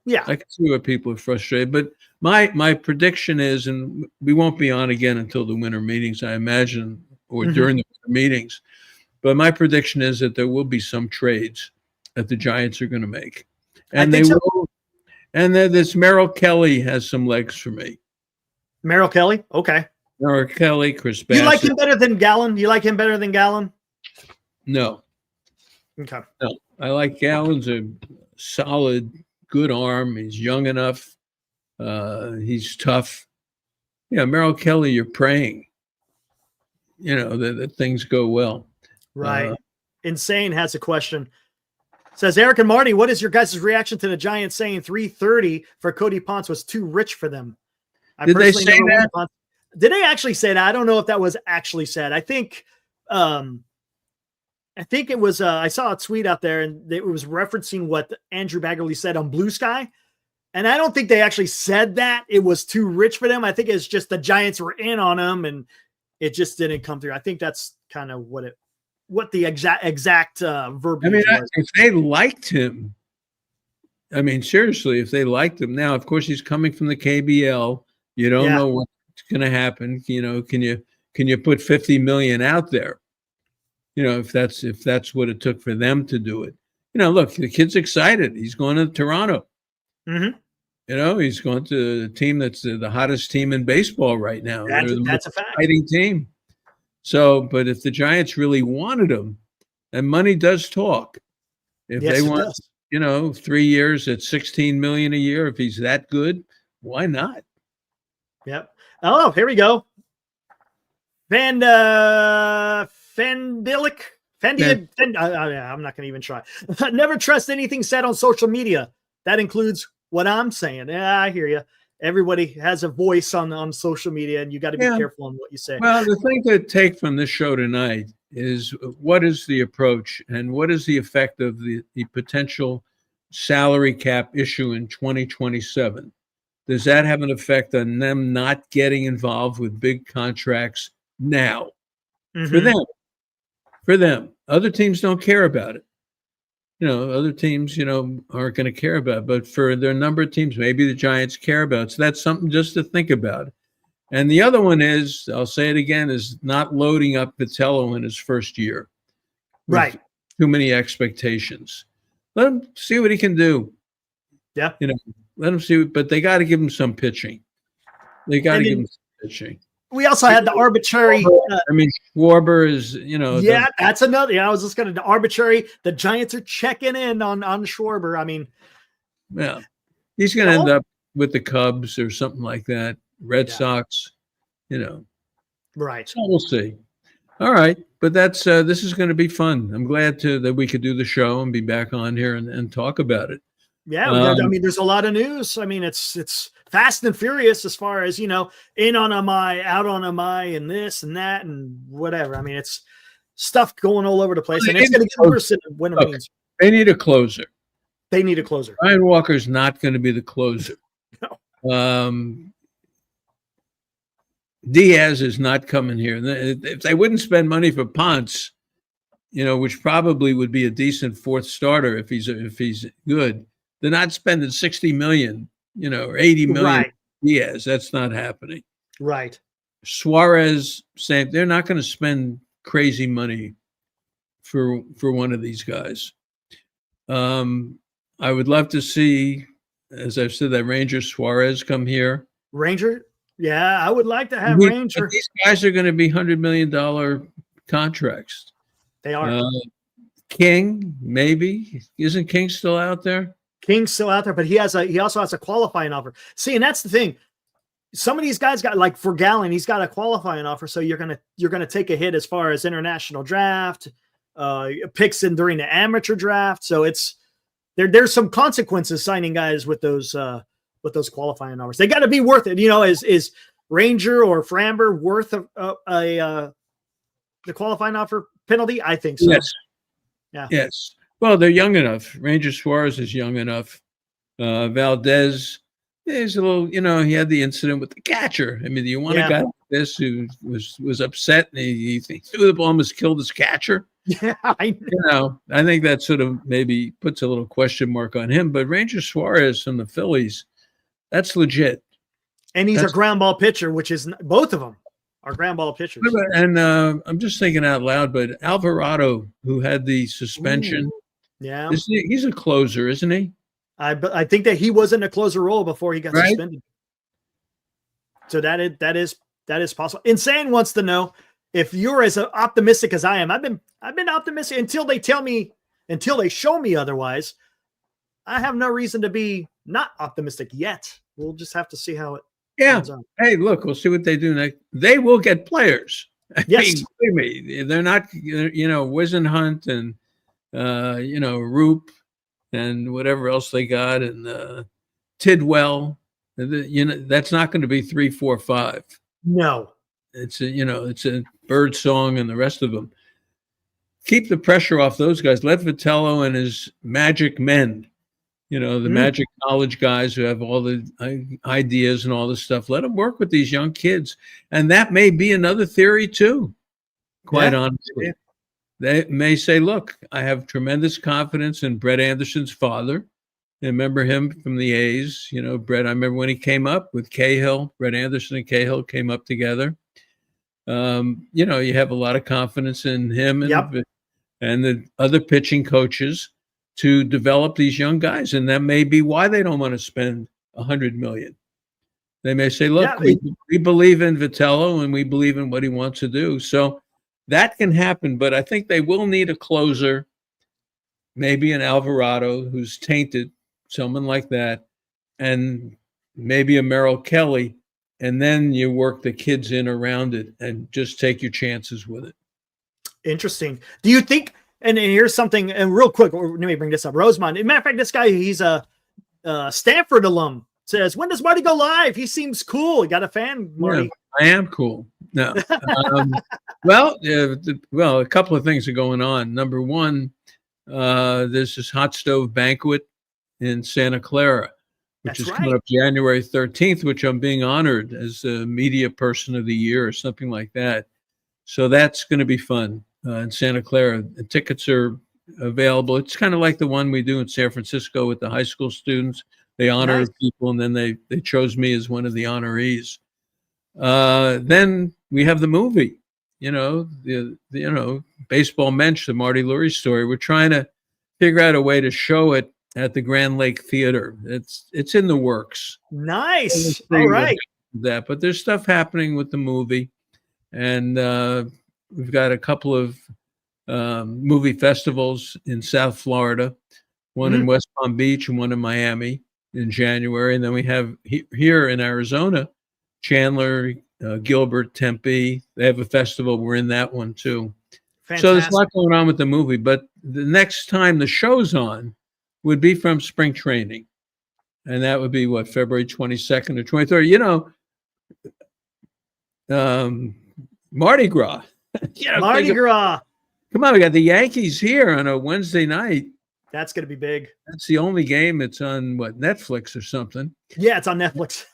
Yeah. I can see where people are frustrated. But my prediction is, and we won't be on again until the winter meetings, I imagine, or during the winter meetings. But my prediction is that there will be some trades that the Giants are going to make, and they will. And then this Merrill Kelly has some legs for me. Merrill Kelly. Okay. Merrill Kelly, Chris Bassett. You like him better than Gallen? You like him better than Gallen? No. Okay. No. I like Gallen's a solid, good arm. He's young enough. He's tough. Yeah, Merrill Kelly, you're praying, that things go well. Right. Insane has a question. Says Eric and Marty, what is your guys' reaction to the Giants saying 330 for Cody Ponce was too rich for them? Did they say that? Did they actually say that? I don't know if that was actually said. I think it was. I saw a tweet out there, and it was referencing what Andrew Baggerly said on Blue Sky. And I don't think they actually said that it was too rich for them. I think it's just the Giants were in on him, and it just didn't come through. I think that's kind of what the exact verbiage was. If they liked him, seriously, if they liked him, now, of course, he's coming from the KBL. You don't know what's going to happen. Can you put 50 million out there? If that's what it took for them to do it. Look, the kid's excited. He's going to Toronto. Mm-hmm. He's going to a team that's the hottest team in baseball right now. That's a fact. Exciting team. So, but if the Giants really wanted him, and money does talk. If they want, 3 years at 16 million a year, if he's that good, why not? Yep. Oh, here we go. Fendilic. I'm not going to even try. Never trust anything said on social media. That includes what I'm saying. Yeah, I hear you. Everybody has a voice on social media, and you got to be careful on what you say. Well, the thing to take from this show tonight is what is the approach and what is the effect of the potential salary cap issue in 2027? Does that have an effect on them not getting involved with big contracts now? For them. Other teams don't care about it. Other teams, aren't going to care about it. But for their number of teams, maybe the Giants care about it. So that's something just to think about. And the other one is, I'll say it again, is not loading up Patello in his first year. Right. Too many expectations. Let him see what he can do. Yeah. Let him see. But they got to give him some pitching. We also had the arbitrary. I mean, Schwarber is, Yeah, that's another. Yeah, I was just going to arbitrary. The Giants are checking in on Schwarber. I mean, yeah, he's going to end up with the Cubs or something like that. Red Sox, Right. So we'll see. All right, but that's this is going to be fun. I'm glad that we could do the show and be back on here and talk about it. Yeah, I mean, there's a lot of news. I mean, it's fast and furious as far as, in on a my, out on a my, and this and that and whatever. I mean, it's stuff going all over the place, and it's going to get worse in winter meetings. They need a closer. They need a closer. Ryan Walker's not going to be the closer. No. Diaz is not coming here. If they wouldn't spend money for Ponce, which probably would be a decent fourth starter if he's good, they're not spending $60 million, or $80 million. Right. Diaz, that's not happening. Right. Suarez, same. They're not going to spend crazy money for one of these guys. I would love to see, as I've said, that Ranger Suarez come here. Ranger? Yeah, I would like to have Ranger. But these guys are going to be $100 million contracts. They are. King, maybe. Isn't King still out there? King's still out there, but he also has a qualifying offer. See, and that's the thing. Some of these guys got, like for Gallen, he's got a qualifying offer, so you're gonna take a hit as far as international draft, picks in during the amateur draft. So there's some consequences signing guys with those qualifying offers. They got to be worth it. Is Ranger or Framber worth the qualifying offer penalty? I think so. Yes. Yeah. Yes. Well, they're young enough. Ranger Suarez is young enough. Valdez is a little, he had the incident with the catcher. I mean, do you want a guy like this who was upset and he threw the ball, almost killed his catcher? Yeah, I think that sort of maybe puts a little question mark on him. But Ranger Suarez from the Phillies, that's legit. And he's a ground ball pitcher, which is both of them are ground ball pitchers. And I'm just thinking out loud, but Alvarado, who had the suspension, he's a closer, isn't he? I think that he was in a closer role before he got suspended. So that is possible. Insane wants to know if you're as optimistic as I am. I've been optimistic until they show me otherwise. I have no reason to be not optimistic yet. We'll just have to see how it turns out. Hey, look, we'll see what they do next. They will get players. Yes. They're not, Wisenhunt and, Roop and whatever else they got, and Tidwell. That's not going to be 3, 4, 5. No. It's a Bird Song and the rest of them. Keep the pressure off those guys. Let Vitello and his magic men, the magic college guys who have all the ideas and all this stuff. Let them work with these young kids. And that may be another theory too, quite honestly. They may say, look, I have tremendous confidence in Brett Anderson's father. I remember him from the A's. Brett, I remember when he came up with Cahill. Brett Anderson and Cahill came up together. You have a lot of confidence in him and the other pitching coaches to develop these young guys. And that may be why they don't want to spend $100 million. They may say, look, we believe in Vitello and we believe in what he wants to do. So that can happen, but I think they will need a closer, maybe an Alvarado who's tainted, someone like that, and maybe a Merrill Kelly. And then you work the kids in around it and just take your chances with it. Interesting. Do you think, and here's something, and real quick, let me bring this up. Rosemont, as a matter of fact, this guy, he's a Stanford alum, says, when does Marty go live? He seems cool. You got a fan, Marty? Yeah, I am cool. No. Well, a couple of things are going on. Number one, there's this hot stove banquet in Santa Clara, which is coming up January 13th, which I'm being honored as a media person of the year or something like that. So that's going to be fun in Santa Clara. The tickets are available. It's kind of like the one we do in San Francisco with the high school students. They honor people, and then they chose me as one of the honorees. Then we have the movie, the Baseball Mensch, the Marty Lurie story. We're trying to figure out a way to show it at the Grand Lake Theater. It's in the works. Nice. All right. with that. But there's stuff happening with the movie, and we've got a couple of movie festivals in South Florida, one in West Palm Beach and one in Miami in January. And then we have here in Arizona, Chandler, Gilbert, Tempe. They have a festival. We're in that one too. Fantastic. So there's a lot going on with the movie. But the next time the show's on would be from spring training. And that would be what, February 22nd or 23rd. You know, Mardi Gras. Mardi Gras. Come on, we got the Yankees here on a Wednesday night. That's going to be big. That's the only game. It's on, what, Netflix or something. Yeah, it's on Netflix.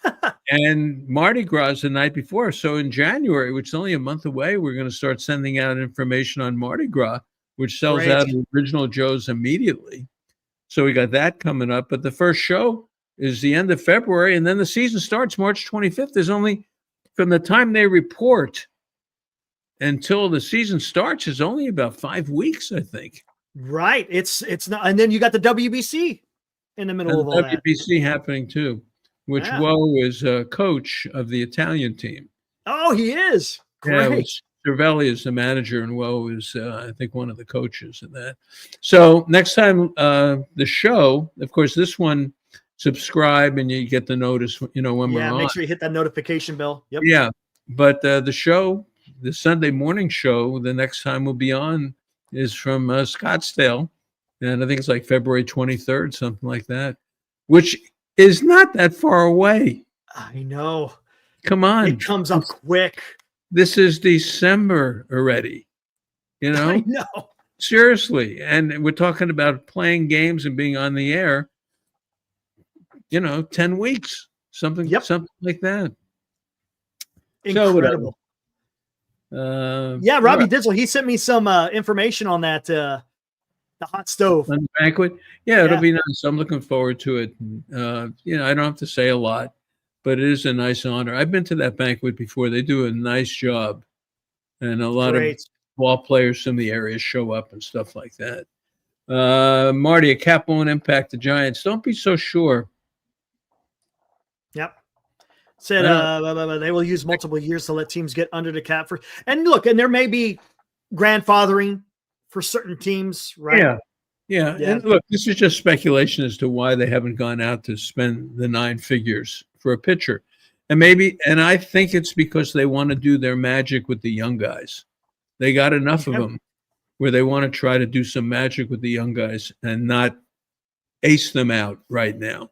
And Mardi Gras is the night before. So in January, which is only a month away, we're going to start sending out information on Mardi Gras, which sells out Original Joe's immediately. So we got that coming up. But the first show is the end of February, and then the season starts March 25th. There's only, from the time they report until the season starts, is only about 5 weeks, I think. Right. It's not, and then you got the WBC in the middle of all that. WBC happening too, which Woe is a coach of the Italian team. Oh, he is. Great. Yeah, Cervelli is the manager, and Woe is, I think, one of the coaches in that. So next time the show, of course, this one, subscribe and you get the notice, when we're on. Yeah, make sure you hit that notification bell. Yep. Yeah, but the show, the Sunday morning show, the next time we'll be on is from Scottsdale, and I think it's like February 23rd, something like that, which is not that far away. I know. Come on. It comes up quick. This is December already, I know. Seriously. And we're talking about playing games and being on the air, 10 weeks, something like that. Incredible. So, Robbie Dizzle, he sent me some information on that, the hot stove. On the banquet. Yeah, it'll be nice. I'm looking forward to it. I don't have to say a lot, but it is a nice honor. I've been to that banquet before. They do a nice job. And a lot of ball players from the area show up and stuff like that. Marty, a cap won't impact the Giants. Don't be so sure. Yep. Said they will use multiple years to let teams get under the cap for. And look, and there may be grandfathering for certain teams, right? Yeah. And look, this is just speculation as to why they haven't gone out to spend the 9 figures for a pitcher. And I think it's because they want to do their magic with the young guys. They got enough of them where they want to try to do some magic with the young guys and not ace them out right now.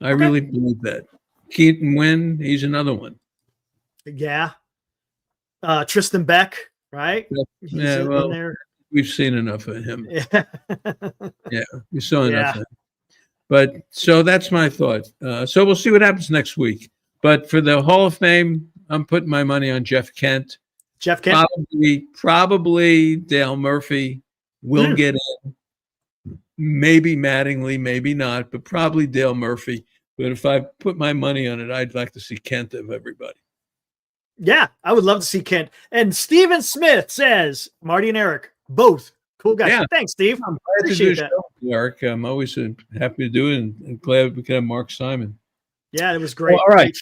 I really believe that. Keaton Wynn, he's another one. Yeah. Tristan Beck, right? We've seen enough of him. Yeah, we saw enough of him. But so that's my thought. So we'll see what happens next week. But for the Hall of Fame, I'm putting my money on Jeff Kent. Probably Dale Murphy will get in. Maybe Mattingly, maybe not, but probably Dale Murphy. But if I put my money on it, I'd like to see Kent of everybody. Yeah, I would love to see Kent. And Steven Smith says, Marty and Eric, both cool guys. Yeah. Thanks, Steve. I'm glad to do that. Eric, I'm always happy to do it, and glad we could have Mark Simon. Yeah, it was great. Well, all right.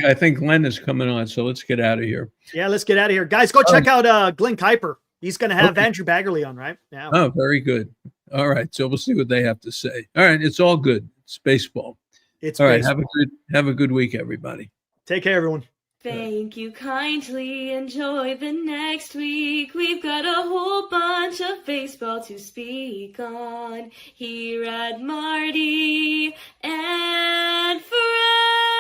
I think Glenn is coming on, so let's get out of here. Yeah, let's get out of here. Guys, go check out Glenn Kuiper. He's going to have Andrew Baggerly on, right? Yeah. Oh, very good. All right. So we'll see what they have to say. All right. It's all good. It's baseball. It's all right. Have a good week, everybody. Take care, everyone. Thank you kindly. Enjoy the next week. We've got a whole bunch of baseball to speak on here at Marty and Friends.